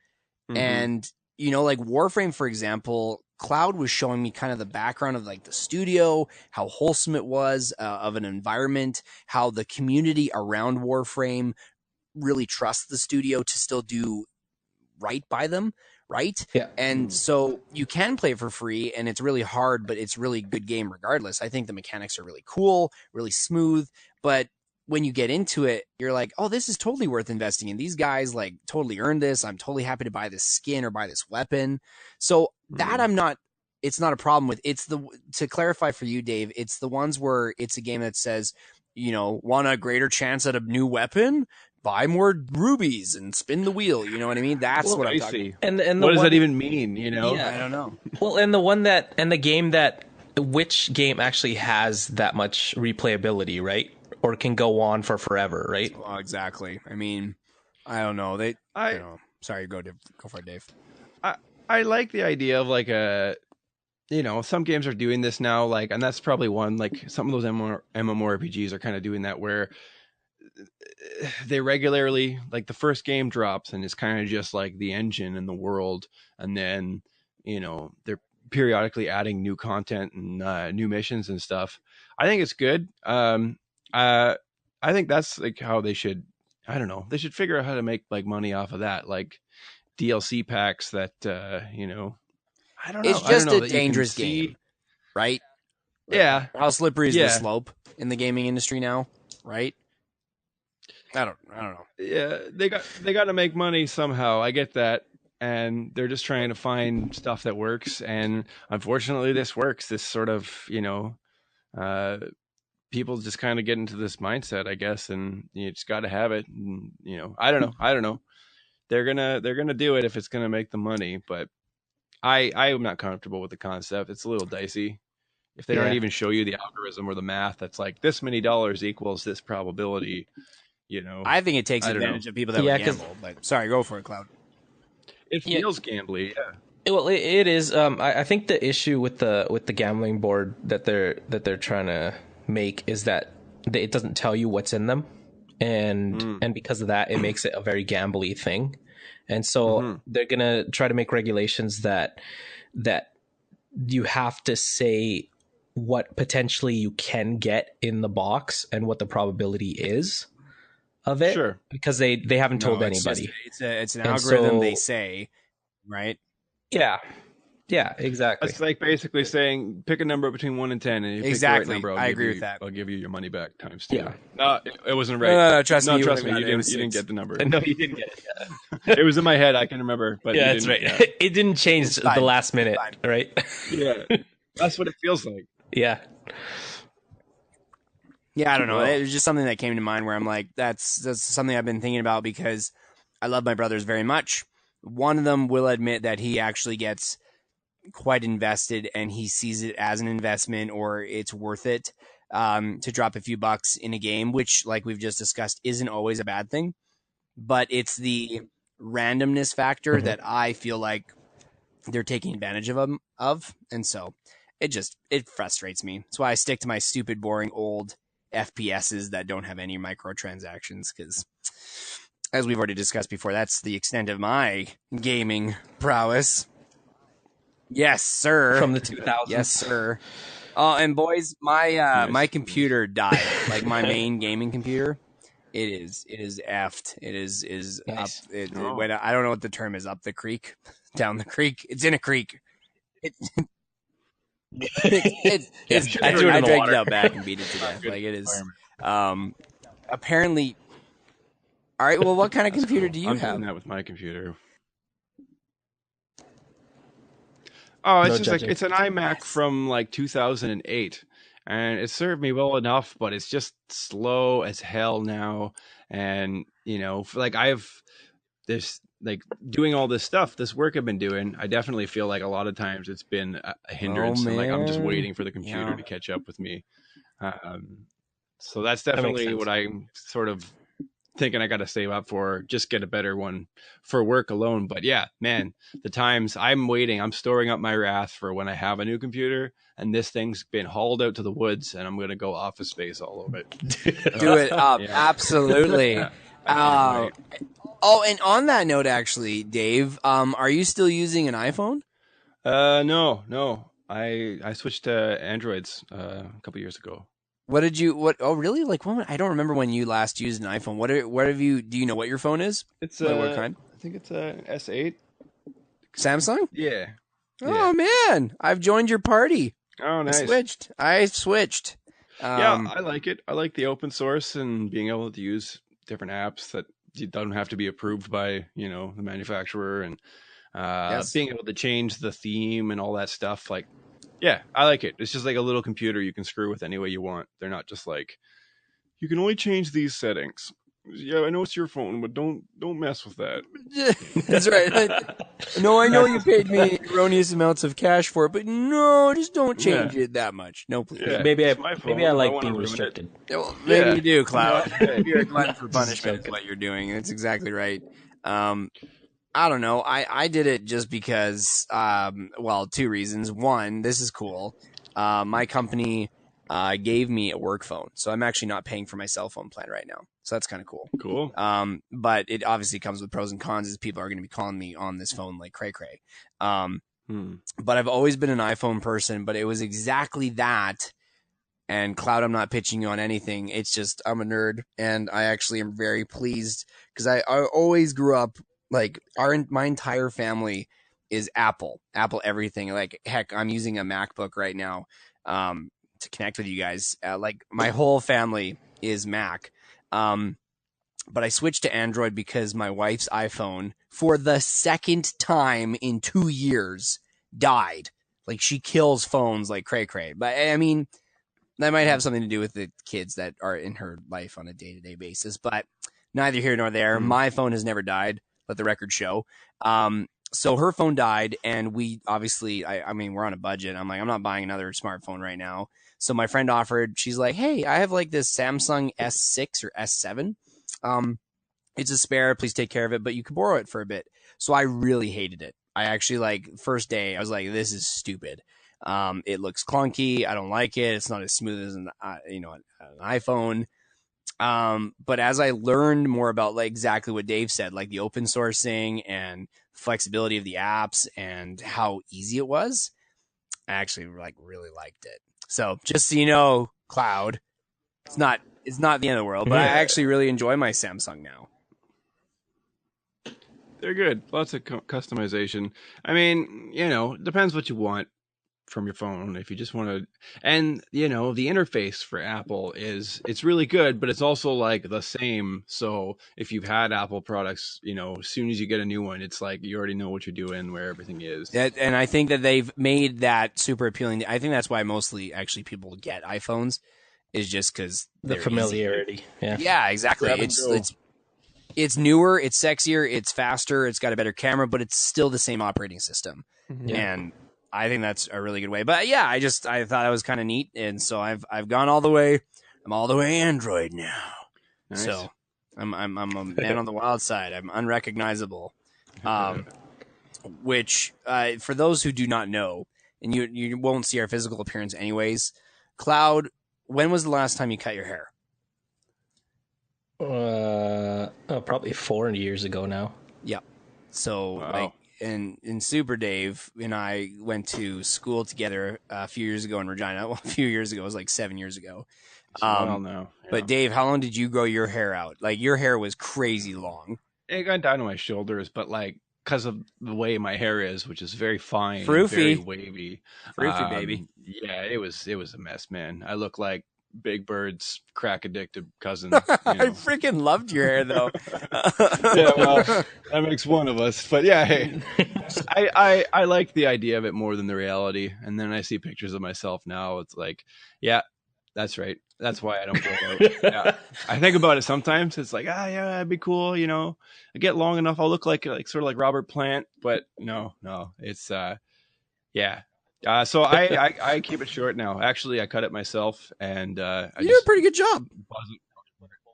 And, like Warframe, for example, Cloud was showing me kind of the background of like the studio, how wholesome it was of an environment, how the community around Warframe really trusts the studio to still do right by them. Right? Yeah. And so you can play it for free and it's really hard, but it's really good game regardless. I think the mechanics are really cool, really smooth, but when you get into it, you're like, oh, this is totally worth investing in. These guys like totally earned this. I'm totally happy to buy this skin or buy this weapon. So that it's not a problem with. To clarify for you, Dave, it's the ones where it's a game that says, want a greater chance at a new weapon? Buy more rubies and spin the wheel. You know what I mean? That's what I'm talking about. And what does that even mean? Yeah, I don't know. Well, and the game which game actually has that much replayability, right? Or can go on for forever, right? Well, exactly. I mean, I don't know. I don't know. Sorry, go for it, Dave. I like the idea of like some games are doing this now, like, and that's probably one, like some of those MMORPGs are kind of doing that where they regularly, like the first game drops and it's kind of just like the engine in the world, and then they're periodically adding new content and new missions and stuff. I think it's good. I think that's like how they should. I don't know. They should figure out how to make like money off of that, like DLC packs that I don't know. It's just a dangerous game, right? Yeah. How slippery is the slope in the gaming industry now, right? I don't know. Yeah, they got to make money somehow. I get that, and they're just trying to find stuff that works. And unfortunately, this works. This sort of people just kind of get into this mindset, I guess, and you just got to have it. And, I don't know. They're gonna do it if it's gonna make the money, but I am not comfortable with the concept. It's a little dicey. If they don't even show you the algorithm or the math, that's like this many dollars equals this probability. I think it takes advantage of people that would gamble. But sorry, go for it, Cloud. It feels gambly, Well, it is. I think the issue with the gambling board that they're trying to make is that it doesn't tell you what's in them, and because of that, it makes it a very gambly thing. And so they're gonna try to make regulations that you have to say what potentially you can get in the box and what the probability is of it, because they haven't told anybody. It's an algorithm, they say, right? Yeah, Yeah, exactly. That's like basically saying pick a number between 1 and 10, and you pick the Exactly. right number. I agree with that. I'll give you your money back times 2. Yeah. No, it wasn't No, right. no, no, trust me, you trust would've me. got it. It was You didn't 6. get the number. No, you didn't get it. Yeah, It was in my head. I can remember, but yeah, you that's didn't, right. Yeah. It didn't change It's the fine. last minute, Fine. right? Yeah, that's what it feels like. Yeah. Yeah, I don't know. Well. It was just something that came to mind where I'm like, that's something I've been thinking about because I love my brothers very much. One of them will admit that he actually gets quite invested and he sees it as an investment or it's worth it to drop a few bucks in a game, which, like we've just discussed, isn't always a bad thing. But it's the randomness factor that I feel like they're taking advantage of. And so it frustrates me. That's why I stick to my stupid, boring, old FPSs that don't have any microtransactions because, as we've already discussed before, that's the extent of my gaming prowess. Yes, sir. From the 2000s. Yes, sir. Oh, and boys, my my computer died. Like my main gaming computer, it is effed. It is Nice. up. Wait, I don't know what the term is. Up the creek, down the creek. It's in a creek. It's I threw it I in the dragged water. it out back and beat it to death. Like it is. Apparently. All right. Well, what kind of computer do you I'm have? doing that with my computer. Oh, it's No just like judging. it's an iMac from like 2008, and it served me well enough, but it's just slow as hell now. And like this like doing all this stuff, this work I've been doing, I definitely feel like a lot of times it's been a hindrance, and like I'm just man. waiting for the computer Yeah. to catch up with me. So that's makes definitely sense. what I'm sort of thinking I got to save up for, just get a better one for work alone. But yeah, man, the times I'm waiting, I'm storing up my wrath for when I have a new computer, and this thing's been hauled out to the woods, and I'm going to go Office Space all over it. Do it up. Yeah. Absolutely. Yeah, I can't wait. Oh, and on that note, actually, Dave, are you still using an iPhone? No. I switched to Androids a couple years ago. Oh, really? Like, I don't remember when you last used an iPhone. What have you? Do you know what your phone is? It's What kind? I think it's a S8. Samsung? Yeah. Oh man, I've joined your party. Oh, nice. I switched. Yeah, I like it. I like the open source and being able to use different apps that you don't have to be approved by, the manufacturer, and Yes. being able to change the theme and all that stuff. Like, yeah, I like it. It's just like a little computer you can screw with any way you want. They're not just like, you can only change these settings. Yeah, I know it's your phone, but don't mess with that. That's right. No, I know you paid me erroneous amounts of cash for it, but no, just don't change it that much. No, please. Yeah, Maybe it's my phone. I If like wanna being ruin it- restricted. Well, maybe Yeah. you do, Cloud. Yeah. You're a glutton for punishment is what you're doing. That's exactly right. I don't know. I did it just because, well, 2 reasons. One, this is cool. My company gave me a work phone, so I'm actually not paying for my cell phone plan right now. So that's kind of cool. Cool. But it obviously comes with pros and cons, as people are going to be calling me on this phone like cray cray. But I've always been an iPhone person, but it was exactly that. And Cloud, I'm not pitching you on anything. It's just I'm a nerd, and I actually am very pleased because I always grew up like my entire family is Apple everything. Like heck, I'm using a MacBook right now to connect with you guys. Like my whole family is Mac. But I switched to Android because my wife's iPhone, for the second time in 2 years, died. Like she kills phones like cray cray. But I mean, that might have something to do with the kids that are in her life on a day-to-day basis. But neither here nor there. My phone has never died. Let the record show. So her phone died, and we obviously, I mean, we're on a budget. I'm like, I'm not buying another smartphone right now. So my friend offered, she's like, hey, I have like this Samsung S6 or S7. It's a spare. Please take care of it, but you can borrow it for a bit. So I really hated it. I actually, like, first day, I was like, this is stupid. It looks clunky. I don't like it. It's not as smooth as an iPhone. But as I learned more about like exactly what Dave said, like the open sourcing and flexibility of the apps and how easy it was, I actually like really liked it. So just so you know, Cloud, it's not the end of the world, but I actually really enjoy my Samsung now. They're good. Lots of customization. I mean, depends what you want from your phone. If you just want to, and the interface for Apple it's really good, but it's also like the same. So if you've had Apple products, as soon as you get a new one, it's like you already know what you're doing, where everything is. And I think that they've made that super appealing. I think that's why mostly actually people get iPhones, is just because the familiarity. Easy. Yeah, exactly. It's newer, it's sexier, it's faster, it's got a better camera, but it's still the same operating system. Yeah. And I think that's a really good way. But yeah, I thought that was kind of neat, and so I've gone all the way. I'm all the way Android now. Nice. So I'm a man on the wild side. I'm unrecognizable. Which for those who do not know, and you won't see our physical appearance anyways, Cloud, when was the last time you cut your hair? Probably 4 years ago now. Yep. So wow. And SupaDave and I went to school together a few years ago in Regina. Well, a few years ago, it was like 7 years ago. No. Yeah. But Dave, how long did you grow your hair out? Like, your hair was crazy long. It got down to my shoulders, but like because of the way my hair is, which is very fine, Froofy, very wavy, Froofy baby. Yeah, it was a mess, man. I look like Big Bird's crack addicted cousin. I freaking loved your hair though. Yeah, well, that makes one of us. But yeah, hey, I like the idea of it more than the reality. And then I see pictures of myself now. It's like, yeah, that's right. That's why I don't grow it out. Yeah. I think about it sometimes. It's like, yeah, it'd be cool. I get long enough, I'll look like sort of like Robert Plant. But no, it's yeah. So I keep it short now. Actually, I cut it myself, and you did a pretty good job.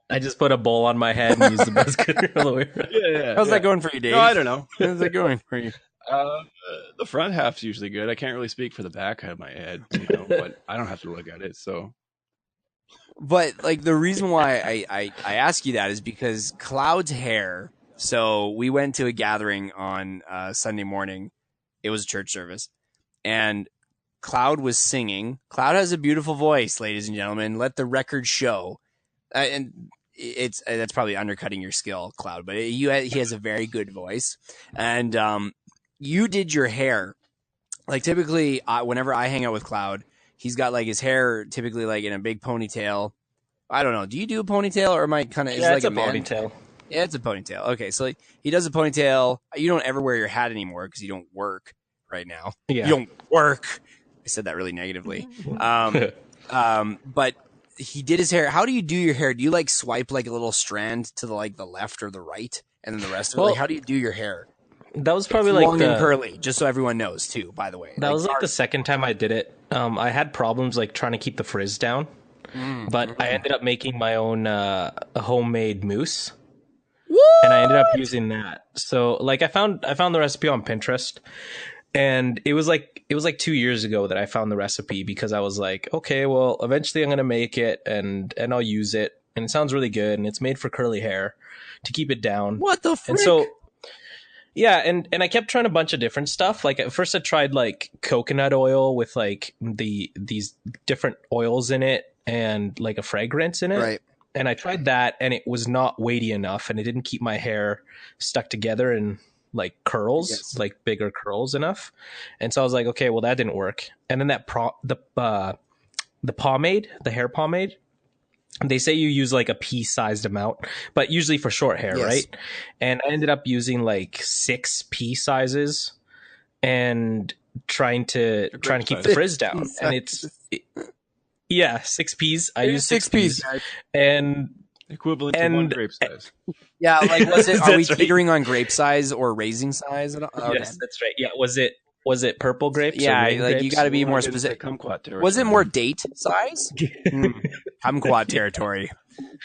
I just put a bowl on my head and used the buzz cutter all the way around. Yeah. How's that going for you, Dave? No, I don't know. How's that going for you? The front half's usually good. I can't really speak for the back of my head, but I don't have to look at it. So, but like the reason why I ask you that is because Cloud's hair. So we went to a gathering on Sunday morning. It was a church service. And Cloud was singing. Cloud has a beautiful voice, ladies and gentlemen. Let the record show. And that's probably undercutting your skill, Cloud. But he has a very good voice. And you did your hair. Like typically, whenever I hang out with Cloud, he's got like his hair typically like in a big ponytail. I don't know. Do you do a ponytail or am I kind of? Yeah, it's like a ponytail. Yeah, it's a ponytail. Okay, so like, he does a ponytail. You don't ever wear your hat anymore because you don't work right now. Yeah. You don't work. I said that really negatively. But he did his hair. How do you do your hair? Do you like swipe like a little strand to the left or the right, and then the rest of it? Like, how do you do your hair? That was probably it's long and curly, just so everyone knows too. By the way, that was like the second time I did it. I had problems like trying to keep the frizz down, but I ended up making my own homemade mousse. What? And I ended up using that. So like I found the recipe on Pinterest. And it was like 2 years ago that I found the recipe because I was like, okay, well, eventually I'm going to make it and I'll use it. And it sounds really good. And it's made for curly hair to keep it down. What the frick? And so, yeah. And I kept trying a bunch of different stuff. Like at first I tried like coconut oil with like these different oils in it and like a fragrance in it. Right. And I tried that and it was not weighty enough and it didn't keep my hair stuck together and like curls, yes. Like bigger curls enough. And so I was like, okay, well that didn't work. And then the pomade, the hair pomade, they say you use like a pea-sized amount, but usually for short hair, yes. Right? And I ended up using like 6 pea sizes and trying to keep the frizz down. And yeah, 6 peas. I used 6 peas. And equivalent to 1 grape size. Yeah, like are we teetering on grape size or raisin size at all? Okay. Yes, that's right. Yeah, was it purple grapes? Yeah, like grapes? You got to be more specific. Kumquat territory. Was it more date size? Kumquat territory.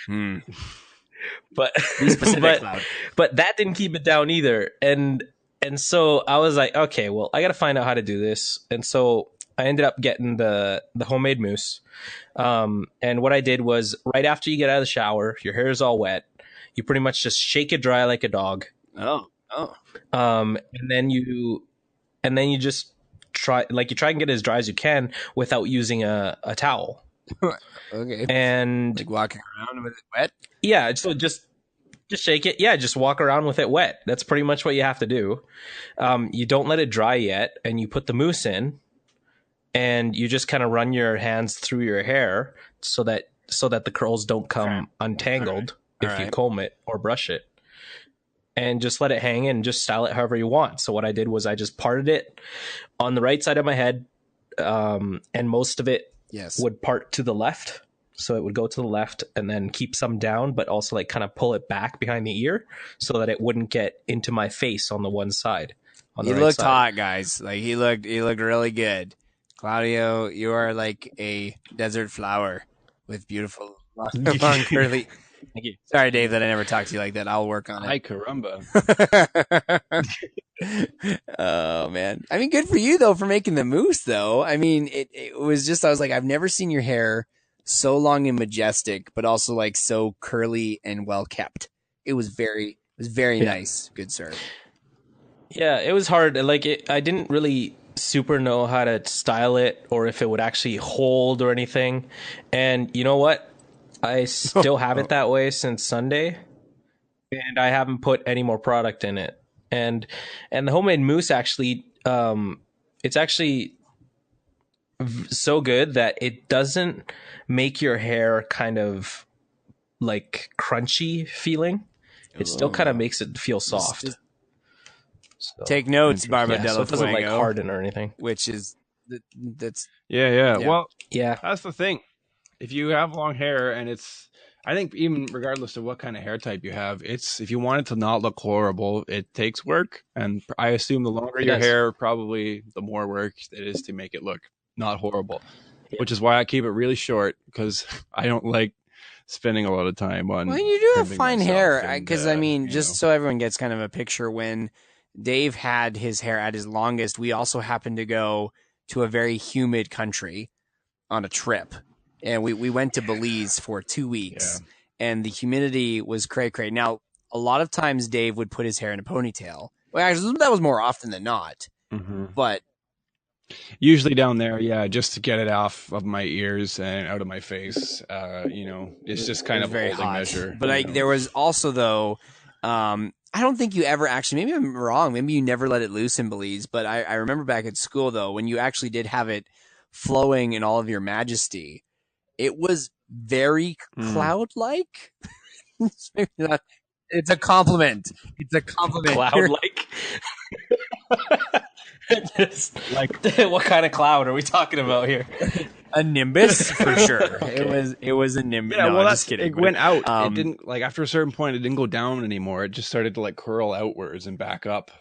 But be specific, Cloud. But that didn't keep it down either. And so I was like, okay, well, I got to find out how to do this. And so I ended up getting the homemade mousse. And what I did was right after you get out of the shower, your hair is all wet. You pretty much just shake it dry like a dog. Oh. And then you just try and get it as dry as you can without using a towel. Okay. And like walking around with it wet? Yeah. So just Just shake it. Yeah, just walk around with it wet. That's pretty much what you have to do. You don't let it dry yet, and you put the mousse in, and you just kind of run your hands through your hair so that the curls don't come untangled if you comb it or brush it. And just let it hang and just style it however you want. So what I did was I just parted it on the right side of my head, and most of it would part to the left. So it would go to the left and then keep some down, but also like kind of pull it back behind the ear so that it wouldn't get into my face on the one side. He looked hot, guys. Like he looked really good. Claudio, you are like a desert flower with beautiful long curly. Thank you. Sorry, Dave, that I never talked to you like that. I'll work on it. Hi, caramba. Oh, man. I mean, good for you, though, for making the mousse, though. I mean, it was just, I was like, I've never seen your hair so long and majestic, but also like so curly and well kept. It was very nice. Good sir. Yeah, it was hard. Like I didn't really super know how to style it or if it would actually hold or anything. And you know what? I still have it that way since Sunday, and I haven't put any more product in it. And the homemade mousse actually, it's actually so good that it doesn't make your hair kind of like crunchy feeling. It still kind of makes it feel soft. So, take notes, Barba Della so it doesn't like harden or anything. Which is that's yeah. Well, yeah, that's the thing. If you have long hair and I think even regardless of what kind of hair type you have, if you want it to not look horrible, it takes work. And I assume the longer your hair, probably the more work it is to make it look not horrible, which is why I keep it really short, because I don't like spending a lot of time on. Well, you do have fine hair, because I mean, just so everyone gets kind of a picture, when Dave had his hair at his longest, we also happened to go to a very humid country on a trip. And we went to Belize for 2 weeks, and the humidity was cray-cray. Now, a lot of times Dave would put his hair in a ponytail. Well, actually, that was more often than not. Mm-hmm. But usually down there, just to get it off of my ears and out of my face. It's just kind of very a holding hot measure. But there was also, though, I don't think you ever actually, maybe I'm wrong, maybe you never let it loose in Belize, but I remember back at school, though, when you actually did have it flowing in all of your majesty, it was very cloud-like. It's a compliment. It's a compliment. Cloud-like? Like, what kind of cloud are we talking about here? A nimbus, for sure. Okay. It was a nimbus. Yeah, no, well, I'm just kidding. It went out. It didn't, like, after a certain point, it didn't go down anymore. It just started to, like, curl outwards and back up.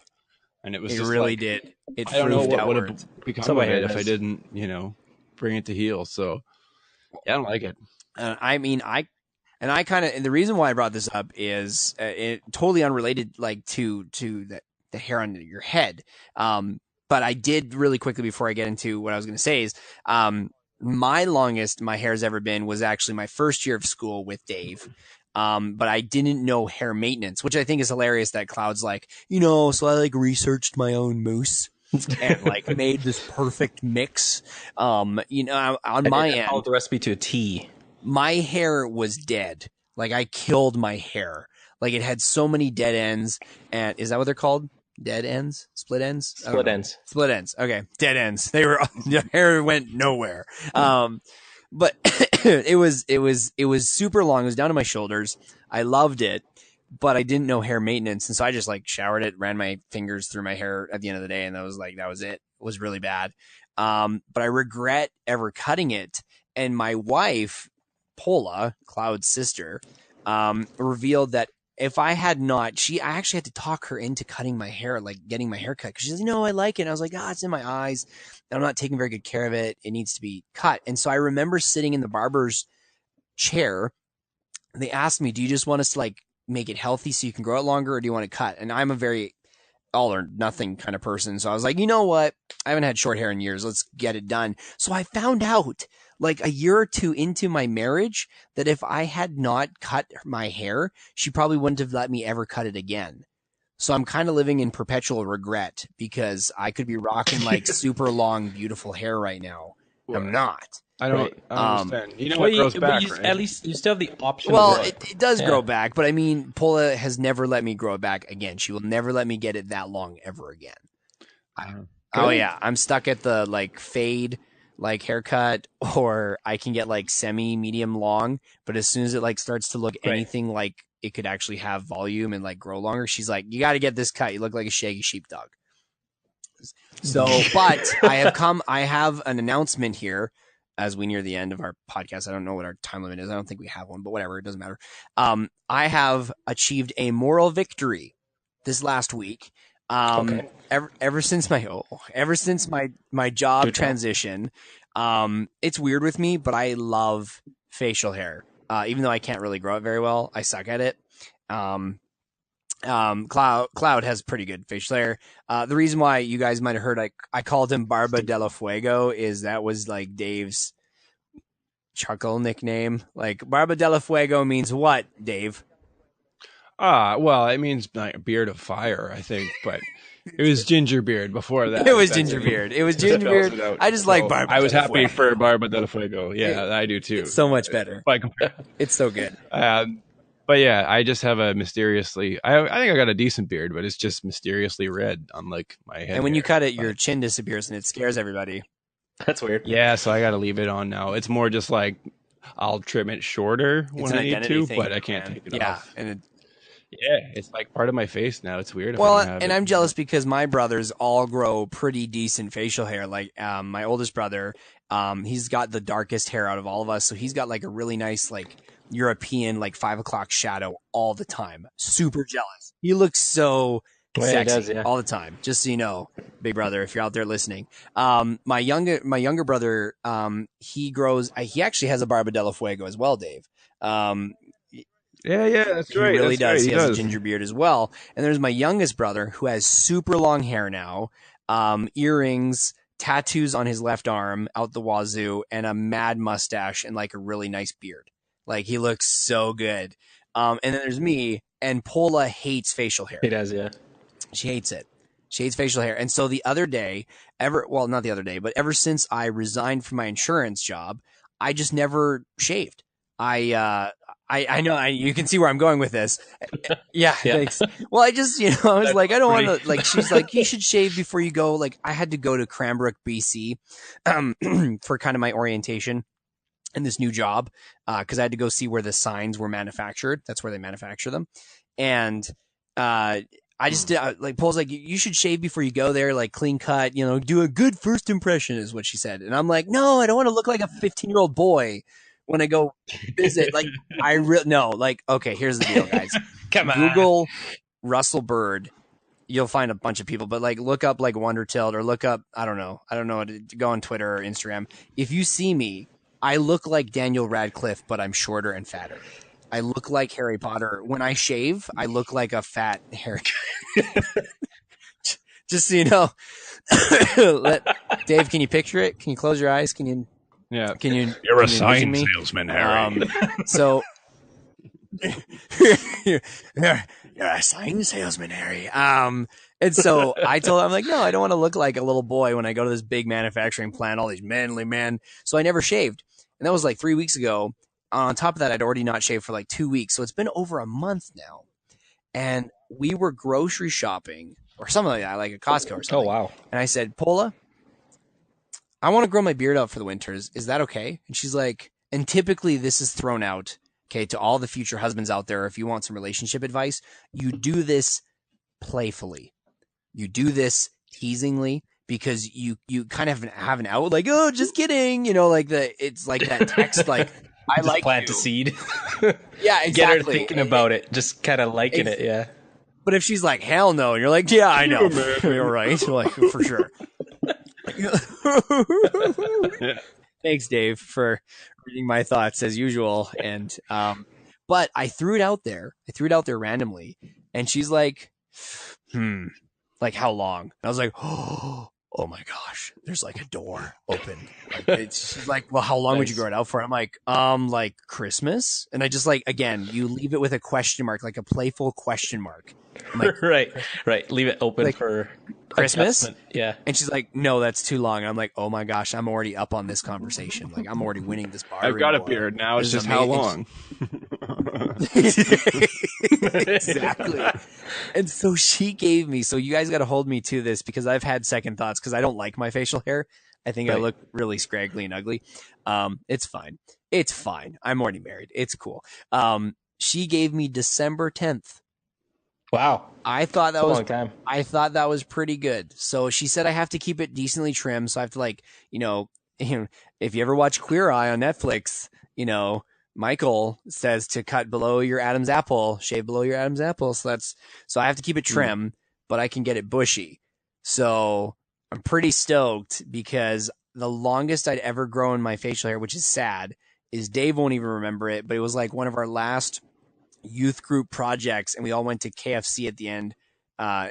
And it was just really like, did. It I don't know what would outwards. have become of it if I didn't, bring it to heel. So, yeah, I don't like it. I mean, and the reason why I brought this up is totally unrelated, like to the hair on your head. But I did really quickly before I get into what I was going to say is, my longest my hair's ever been was actually my first year of school with Dave. But I didn't know hair maintenance, which I think is hilarious that Cloud's like, so I like researched my own mousse. And like made this perfect mix. On my end, followed the recipe to a T. My hair was dead. Like I killed my hair. Like it had so many dead ends. And is that what they're called? Dead ends? Split ends? Split ends. Split ends. Okay. Dead ends. The hair went nowhere. But it was super long. It was down to my shoulders. I loved it. But I didn't know hair maintenance, and so I just like showered it, ran my fingers through my hair at the end of the day, and that was it. It was really bad. But I regret ever cutting it. And my wife, Paula, Cloud's sister, revealed that if I had not, I actually had to talk her into cutting my hair, like getting my hair cut. Because she says, I like it. And I was like, it's in my eyes. And I'm not taking very good care of it. It needs to be cut. And so I remember sitting in the barber's chair. And they asked me, do you just want us to like make it healthy so you can grow it longer, or do you want to cut? And I'm a very all or nothing kind of person. So I was like, you know what? I haven't had short hair in years. Let's get it done. So I found out like a year or two into my marriage that if I had not cut my hair, she probably wouldn't have let me ever cut it again. So I'm kind of living in perpetual regret because I could be rocking like super long, beautiful hair right now. I'm not. I don't understand. You know Well, what grows back, but right? at least you still have the option. Well, of it does grow back, but I mean, Paula has never let me grow it back again. She will never let me get it that long ever again. Oh yeah, I'm stuck at the like fade like haircut, or I can get like semi medium long. But as soon as it like starts to look anything like it could actually have volume and like grow longer, she's like, "You got to get this cut. You look like a shaggy sheepdog." So, but I have an announcement here as we near the end of our podcast. I don't know what our time limit is. I don't think we have one, but whatever, it doesn't matter. I have achieved a moral victory this last week. Ever since my job transition, it's weird with me, but I love facial hair. Even though I can't really grow it very well, I suck at it. Cloud has pretty good facial hair. The reason why you guys might have heard I called him Barba de la Fuego is that was like Dave's chuckle nickname. Like Barba de la Fuego means what, Dave? Well, it means like beard of fire, I think, but it was ginger beard before that. It was ginger beard. It was ginger beard. I just like Barba. I was happy for Barba de la Fuego. Yeah, I do too. It's so much better. It's so good. But yeah, I just have a mysteriously. I think I got a decent beard, but it's just mysteriously red on like my head. And when you cut it, your chin disappears, and it scares everybody. That's weird. Yeah, so I got to leave it on now. It's more just like I'll trim it shorter when I need to, but I can't take it off. And it's like part of my face now. It's weird. Well, and I'm jealous because my brothers all grow pretty decent facial hair. Like my oldest brother, he's got the darkest hair out of all of us, so he's got like a really nice like European like 5 o'clock shadow all the time. Super jealous. He looks so sexy all the time. Just so you know, big brother, if you're out there listening. My younger brother, he actually has a Barba de la Fuego as well, Dave. Yeah, that's right. He really does. Right. He has a ginger beard as well. And there's my youngest brother who has super long hair now, earrings, tattoos on his left arm out the wazoo, and a mad mustache and like a really nice beard. Like he looks so good. And then there's me, and Paula hates facial hair. He does, yeah. She hates it. She hates facial hair. And so the other day, not the other day, but ever since I resigned from my insurance job, I just never shaved. I know you can see where I'm going with this. Yeah, thanks. Well, I just, I was like, I don't want to, like, she's like, you should shave before you go. Like, I had to go to Cranbrook, BC, for kind of my orientation in this new job, because I had to go see where the signs were manufactured. That's where they manufacture them. And, I just did, like, Paul's like, you should shave before you go there, like clean cut, do a good first impression is what she said. And I'm like, no, I don't want to look like a 15-year-old boy when I go visit. Like, okay, here's the deal, guys. Come on. Google Russell Bird. You'll find a bunch of people, but like look up like Wondertilt or look up, I don't know, go on Twitter or Instagram. If you see me, I look like Daniel Radcliffe, but I'm shorter and fatter. I look like Harry Potter. When I shave, I look like a fat Harry. Just so you know. Dave, can you picture it? Can you close your eyes? Can you? Yeah. You're a sign salesman, Harry. So you're a sign salesman, Harry. And so I told him, I'm like, no, I don't want to look like a little boy when I go to this big manufacturing plant, all these manly men. So I never shaved. And that was like 3 weeks ago. On top of that, I'd already not shaved for like 2 weeks. So it's been over a month now. And we were grocery shopping or something like that, like a Costco or something. Oh, wow. And I said, Paula, I want to grow my beard out for the winters. Is that okay? And she's like, and typically this is thrown out, okay, to all the future husbands out there. If you want some relationship advice, you do this playfully. You do this teasingly because you kind of have an out, like, oh, just kidding. It's like that text, like, I just like plant you. a seed. Yeah, exactly. Get her thinking about it. Just kind of liking it, yeah. But if she's like, hell no, and you're like, yeah, I know. You're right. Like, for sure. Thanks, Dave, for reading my thoughts as usual. And but I threw it out there. I threw it out there randomly, and she's like, like how long? And I was like, oh my gosh, there's like a door open. Like, she's like, well, how long would you grow it out for? I'm like Christmas. And I just like, again, you leave it with a question mark, like a playful question mark. I'm like, right. Leave it open Like, for Christmas? adjustment. Yeah. And she's like, no, that's too long. And I'm like, oh my gosh, I'm already up on this conversation. Like, I'm already winning this bar. I've got a beard now. It's just how long. Exactly. And so she gave me, so you guys got to hold me to this because I've had second thoughts because I don't like my facial hair. I think I look really scraggly and ugly. It's fine. It's fine. I'm already married. It's cool. She gave me December 10th. Wow. I thought that was a long time. I thought that was pretty good. So she said I have to keep it decently trimmed. So I have to like, if you ever watch Queer Eye on Netflix, Michael says to cut below your Adam's apple, shave below your Adam's apple. So I have to keep it trim, but I can get it bushy. So I'm pretty stoked because the longest I'd ever grown my facial hair, which is sad, is Dave won't even remember it, but it was like one of our last youth group projects, and we all went to KFC at the end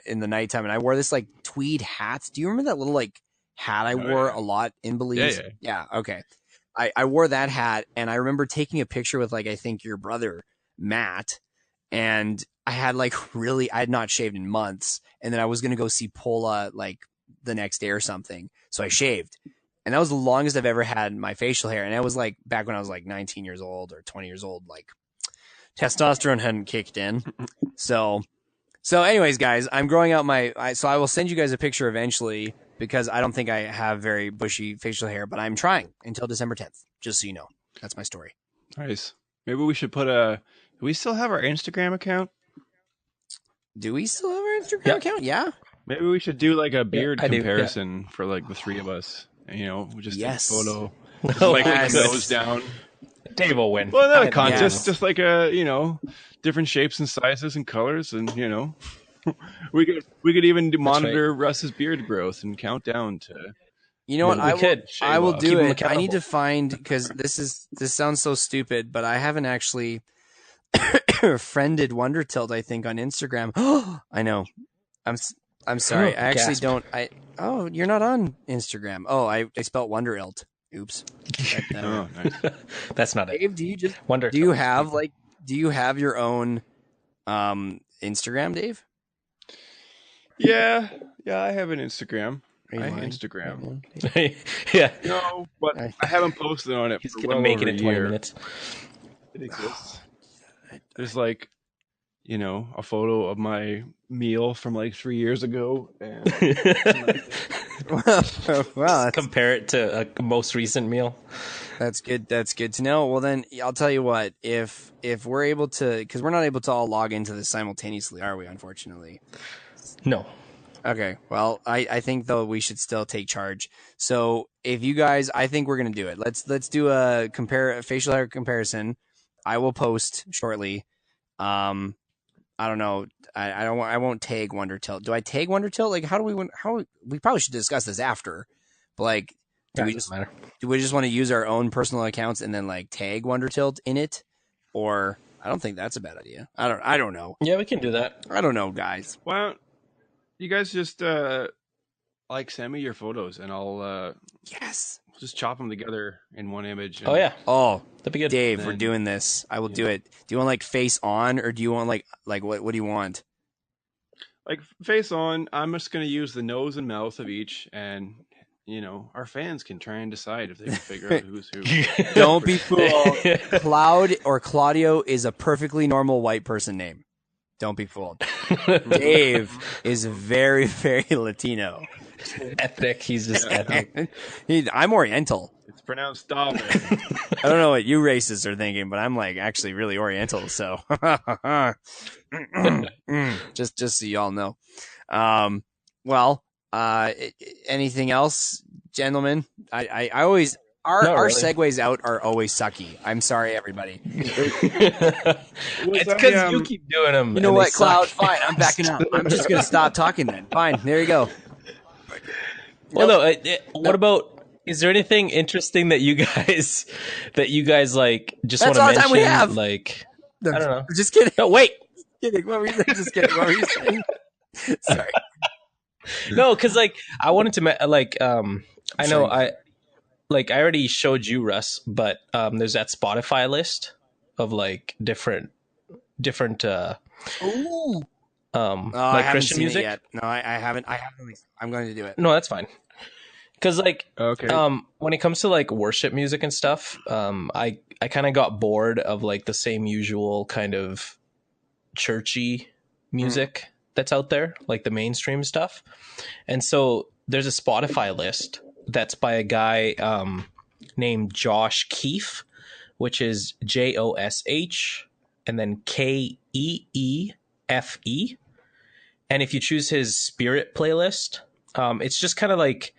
in the nighttime, and I wore this like tweed hat. Do you remember that little like hat I wore a lot in Belize? Yeah. Okay. I wore that hat, and I remember taking a picture with like I think your brother Matt, and I had not shaved in months, and then I was gonna go see Pola like the next day or something, so I shaved, and that was the longest I've ever had my facial hair, and that was like back when I was like 19 years old or 20 years old, like testosterone hadn't kicked in. So anyways, guys, I'm growing out so I will send you guys a picture eventually because I don't think I have very bushy facial hair, but I'm trying until December 10th, just so you know. That's my story. Nice. Maybe we should do we still have our Instagram account? Do we still have our Instagram account? Yeah. Maybe we should do like a beard comparison do, for like the three of us. Just take a photo. Just nose down. Dave will win. Well, not a contest, just like different shapes and sizes and colors, and we could even monitor Russ's beard growth and count down to. You know what? I will do it. I need to find because this sounds so stupid, but I haven't actually friended Wondertilt. I think on Instagram. I know. I'm sorry. I actually don't. You're not on Instagram. Oh, I spelled Wondertilt. Oops. Oh, nice. That's not Dave, it. Do you have your own Instagram, Dave? Yeah, I have an Instagram. Instagram. Yeah. No, but I haven't posted on it. He's gonna make it in 20 minutes. It exists. There's like, a photo of my meal from like 3 years ago. And well, compare it to a most recent meal. That's good. That's good to know. Well, then I'll tell you what. If we're able to, because we're not able to all log into this simultaneously, are we? Unfortunately. No. Okay. Well, I think though we should still take charge. So if you guys, I think we're gonna do it. Let's do a facial hair comparison. I will post shortly. I don't know. I won't tag Wondertilt. Do I tag Wondertilt? Like, we probably should discuss this after. But like, do we just want to use our own personal accounts and then like tag Wondertilt in it? Or I don't think that's a bad idea. I don't know. Yeah, we can do that. I don't know, guys. Why don't you guys just send me your photos and I'll just chop them together in one image. Oh yeah. Oh, that'd be good. Dave, we're doing this. I will do it. Do you want like face on or do you want like what do you want? Like face on, I'm just going to use the nose and mouth of each, and our fans can try and decide if they can figure out who's who. Don't be fooled. Cloud or Claudio is a perfectly normal white person name. Don't be fooled. Dave is very, very Latino. Ethnic. He's just ethnic. I'm Oriental. It's pronounced David. I don't know what you racists are thinking, but I'm like actually really Oriental. So just so y'all know. Anything else, gentlemen? I always our segues out are always sucky. I'm sorry, everybody. It's because you keep doing them. You know what, Cloud? Fine, I'm backing up. I'm just gonna stop talking then. Fine, there you go. Well, no. What about? Is there anything interesting that you guys like? Just want to mention? That's all the time we have. Like, I don't know. Just kidding. No, wait. Just kidding. What were you saying? Just kidding. What were you saying? Sorry. No, because like I wanted to I know I already showed you, Russ, but there's that Spotify list of like different I like haven't Christian seen music. it yet. No, I haven't. I'm going to do it. No, that's fine. Because like Okay. when it comes to like worship music and stuff, I kind of got bored of like the same usual kind of churchy music that's out there, like the mainstream stuff. And so there's a Spotify list that's by a guy named Josh Keefe, which is Josh and then Keefe. And if you choose his Spirit playlist, it's just kind of like,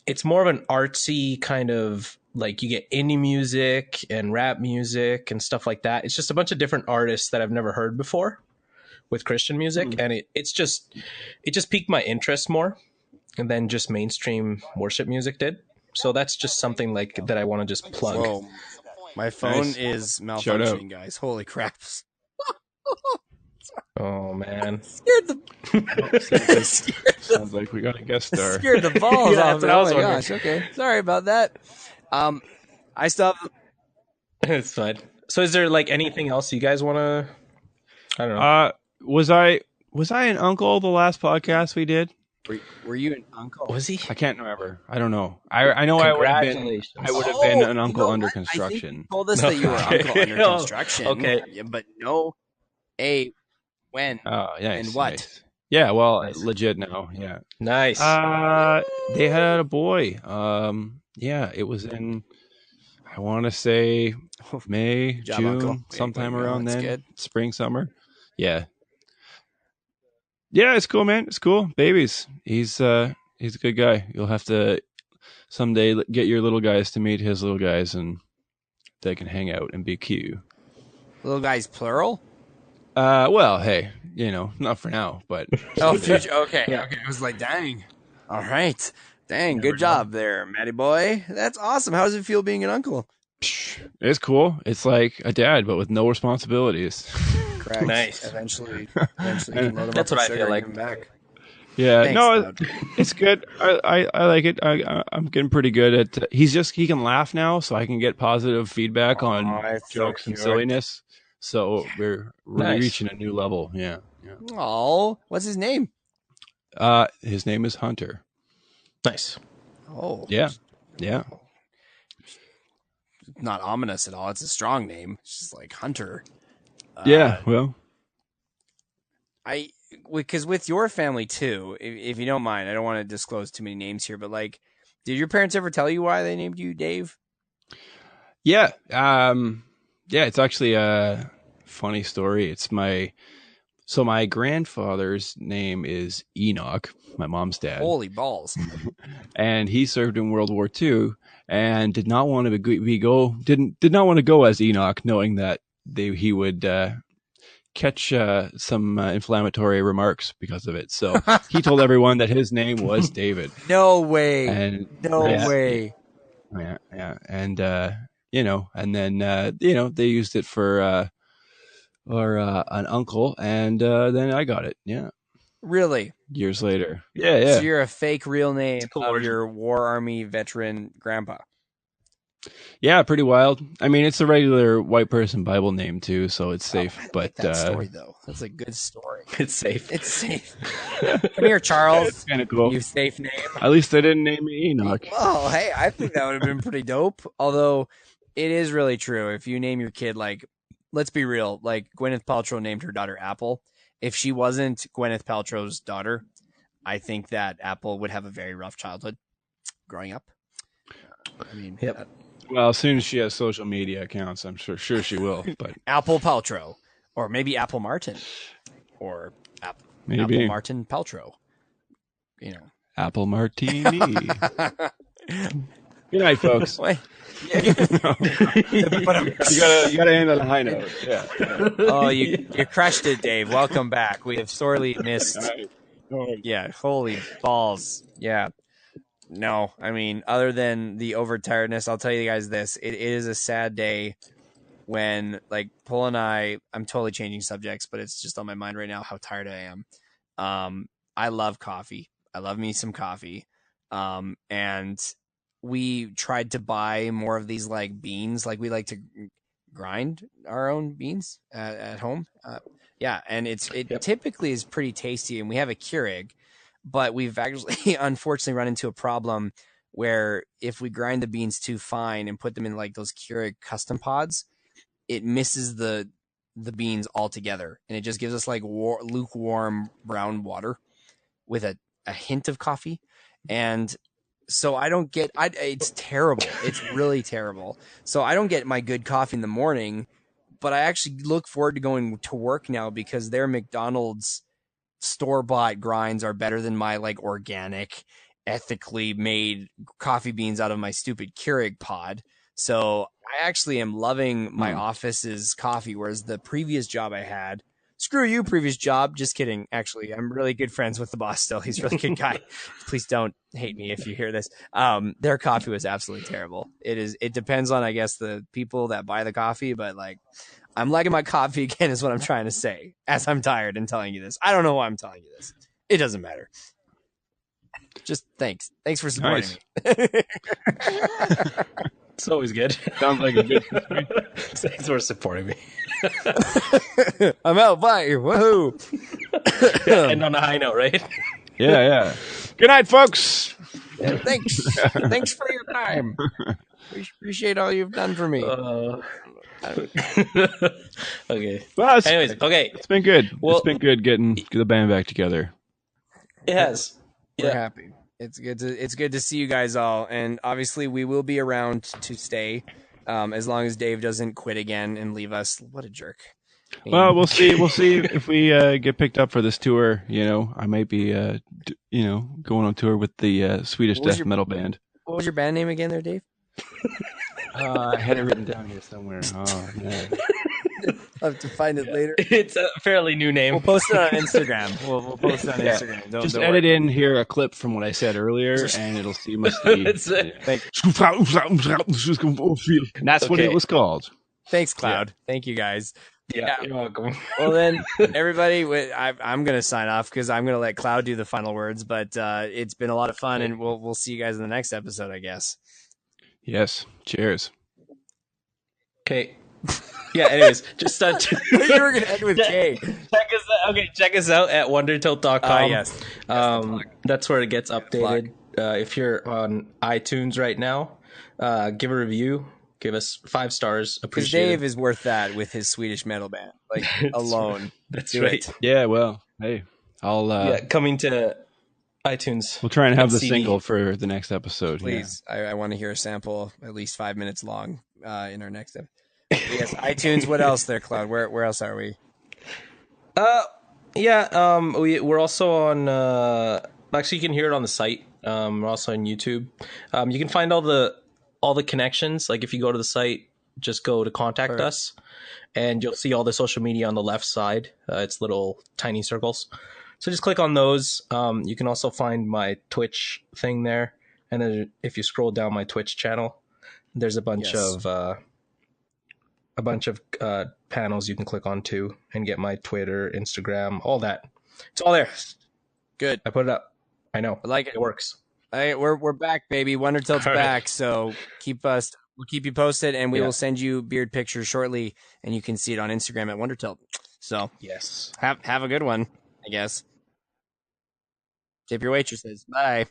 it's more of an artsy kind of, like, you get indie music and rap music and stuff like that. It's just a bunch of different artists that I've never heard before with Christian music, and it just piqued my interest more than just mainstream worship music did. So that's just something like that I want to just plug. Whoa, my phone Nice. is Shout out. malfunctioning, guys. Holy crap! Oh man, Scared the Sounds like we got a guest star. scared the balls Yeah, off that's me. what I Oh was my wondering. gosh. Okay, sorry about that. I still have, it's fine. So is there like anything else you guys want to? I don't know. Was I an uncle the last podcast we did? were you an uncle? Was he? I can't remember. I don't know. I know I would have been. Congratulations. I would have been an you uncle know under what? I think construction. you told us No. that you were uncle under Oh, construction. okay. Yeah, but no. Hey, when? Oh, yeah. And what? Nice. Yeah, well, Nice. legit now. Yeah. Nice. They had a boy. Yeah, it was in, I want to say May, Good job, June, Uncle. sometime Wait, no, around that's then. good. Spring, summer. Yeah. Yeah, it's cool, man. It's cool. Babies. He's a good guy. You'll have to someday get your little guys to meet his little guys, and they can hang out and be cute. Little guys, plural. Well, hey, not for now, but Oh, future. Okay, Yeah. okay. I was like, dang. All right, dang. Never Good job there, Matty boy. That's awesome. How does it feel being an uncle? it's cool. It's like a dad, but with no responsibilities. Correct. Nice. Eventually, you can load him That's up what with I feel sugar and like. give him back. Yeah, Thanks, no, Cloud. it's good. I like it. I'm getting pretty good at. He can laugh now, so I can get positive feedback on that's so jokes and cute. silliness. So we're Nice. reaching a new level. Yeah. Oh, what's his name? His name is Hunter. Nice. Oh, Yeah. not ominous at all. It's a strong name. It's just like Hunter. Yeah. Well, Because with your family too, if you don't mind, I don't want to disclose too many names here, but like, did your parents ever tell you why they named you Dave? yeah. Yeah. It's actually a funny story. So my grandfather's name is Enoch, my mom's dad. Holy balls! And he served in World War II and did not want to did not want to go as Enoch, knowing that he would catch some inflammatory remarks because of it. So he told everyone that his name was David. No way! And No yeah, way! yeah, and and then they used it for an uncle, and then I got it. Yeah, Really? years later. Yeah. So you're a fake real name cool of origin. your War Army veteran grandpa. Yeah, pretty wild. I mean, it's a regular white person Bible name too, so it's safe. I but like that story though. That's a good story. It's safe. It's safe. Come here, Charles. it's kind of cool. You safe name. At least they didn't name me Enoch. Well, hey, I think that would have been pretty dope. Although it is really true. If you name your kid, like, let's be real, like Gwyneth Paltrow named her daughter Apple. If she wasn't Gwyneth Paltrow's daughter, I think that Apple would have a very rough childhood growing up. I mean, Yep. Well, as soon as she has social media accounts, I'm sure she will. But Apple Paltrow, or maybe Apple Martin, or maybe Apple Martin Paltrow. Apple Martini. Good night, folks. Wait. You gotta end on a high note. Yeah. Oh, you crushed it, Dave. Welcome back. We have sorely missed. All right. Yeah, holy balls. Yeah. No, I mean, other than the overtiredness, I'll tell you guys this. It is a sad day when, like, Paul and I'm totally changing subjects, but it's just on my mind right now how tired I am. I love coffee. I love me some coffee. And we tried to buy more of these, like, beans. Like, we like to grind our own beans at home. Yeah, and it Yep. typically is pretty tasty, and we have a Keurig, but we've actually unfortunately run into a problem where if we grind the beans too fine and put them in like those Keurig custom pods, it misses the beans altogether, and it just gives us like lukewarm brown water with a hint of coffee, and so I don't get. It's terrible. It's really terrible. So I don't get my good coffee in the morning, but I actually look forward to going to work now because their McDonald's store-bought grinds are better than my like organic, ethically made coffee beans out of my stupid Keurig pod. So I actually am loving my office's coffee, whereas the previous job I had, screw you, previous job. Just kidding. Actually, I'm really good friends with the boss still. He's a really good guy. Please don't hate me if you hear this. Their coffee was absolutely terrible. It depends on, I guess, the people that buy the coffee, but like, I'm liking my coffee again is what I'm trying to say as I'm tired and telling you this. I don't know why I'm telling you this. It doesn't matter. Just thanks. Thanks for supporting me. It's always good. Sounds like a good. Thanks for supporting me. I'm out. Bye. Woohoo. And on a high note, right? Yeah. Good night, folks. Yeah, thanks. Thanks for your time. We appreciate all you've done for me. Okay. Well, Anyways, okay. it's been good. Well- It's been good getting the band back together. It has. We're happy. It's good to see you guys all, and obviously we will be around to stay, as long as Dave doesn't quit again and leave us. What a jerk! Well, we'll see. We'll see if we get picked up for this tour. You know, I might be, going on tour with the Swedish What was death your- metal band. What was your band name again, there, Dave? I had it written down here somewhere. Oh man. I'll have to find it later. It's a fairly new name. We'll post it on Instagram. We'll post it on Instagram. Don't Just worry. edit in here a clip from what I said earlier, and it'll see must be. That's it. And that's what Okay. it was called. Thanks, Cloud. Thank you, guys. Yeah, you're welcome. Well, then, everybody, I'm going to sign off because I'm going to let Cloud do the final words. But it's been a lot of fun, and we'll see you guys in the next episode, I guess. Yes. Cheers. Okay. Yeah, anyways, just You were going to end with K. check us out at wondertilt.com. Yes. That's where it gets updated. If you're on iTunes right now, give a review. Give us 5 stars. Because Appreciate Dave it. is worth that with his Swedish metal band. Like, alone. That's Do right. it. Yeah. Well, hey, I'll. Coming to iTunes. We'll try and have the CD. single for the next episode. Please. I want to hear a sample at least 5 minutes long in our next episode. Yes, iTunes. What else there, Cloud? Where else are we? We're also on. Actually, you can hear it on the site. We're also on YouTube. You can find all the connections. Like if you go to the site, just go to contact Perfect. us, and you'll see all the social media on the left side. It's little tiny circles. So just click on those. You can also find my Twitch thing there, and then if you scroll down my Twitch channel, there's a bunch Yes. of panels you can click on too, and get my Twitter, Instagram, all that. It's all there. Good. I put it up. I know. I like it. It works. Hey, we're back, baby. Wondertilt's All right. back, so we'll keep you posted, and we Yeah. will send you beard pictures shortly, and you can see it on Instagram at Wondertilt. So Yes. have a good one, I guess. Tip your waitresses. Bye.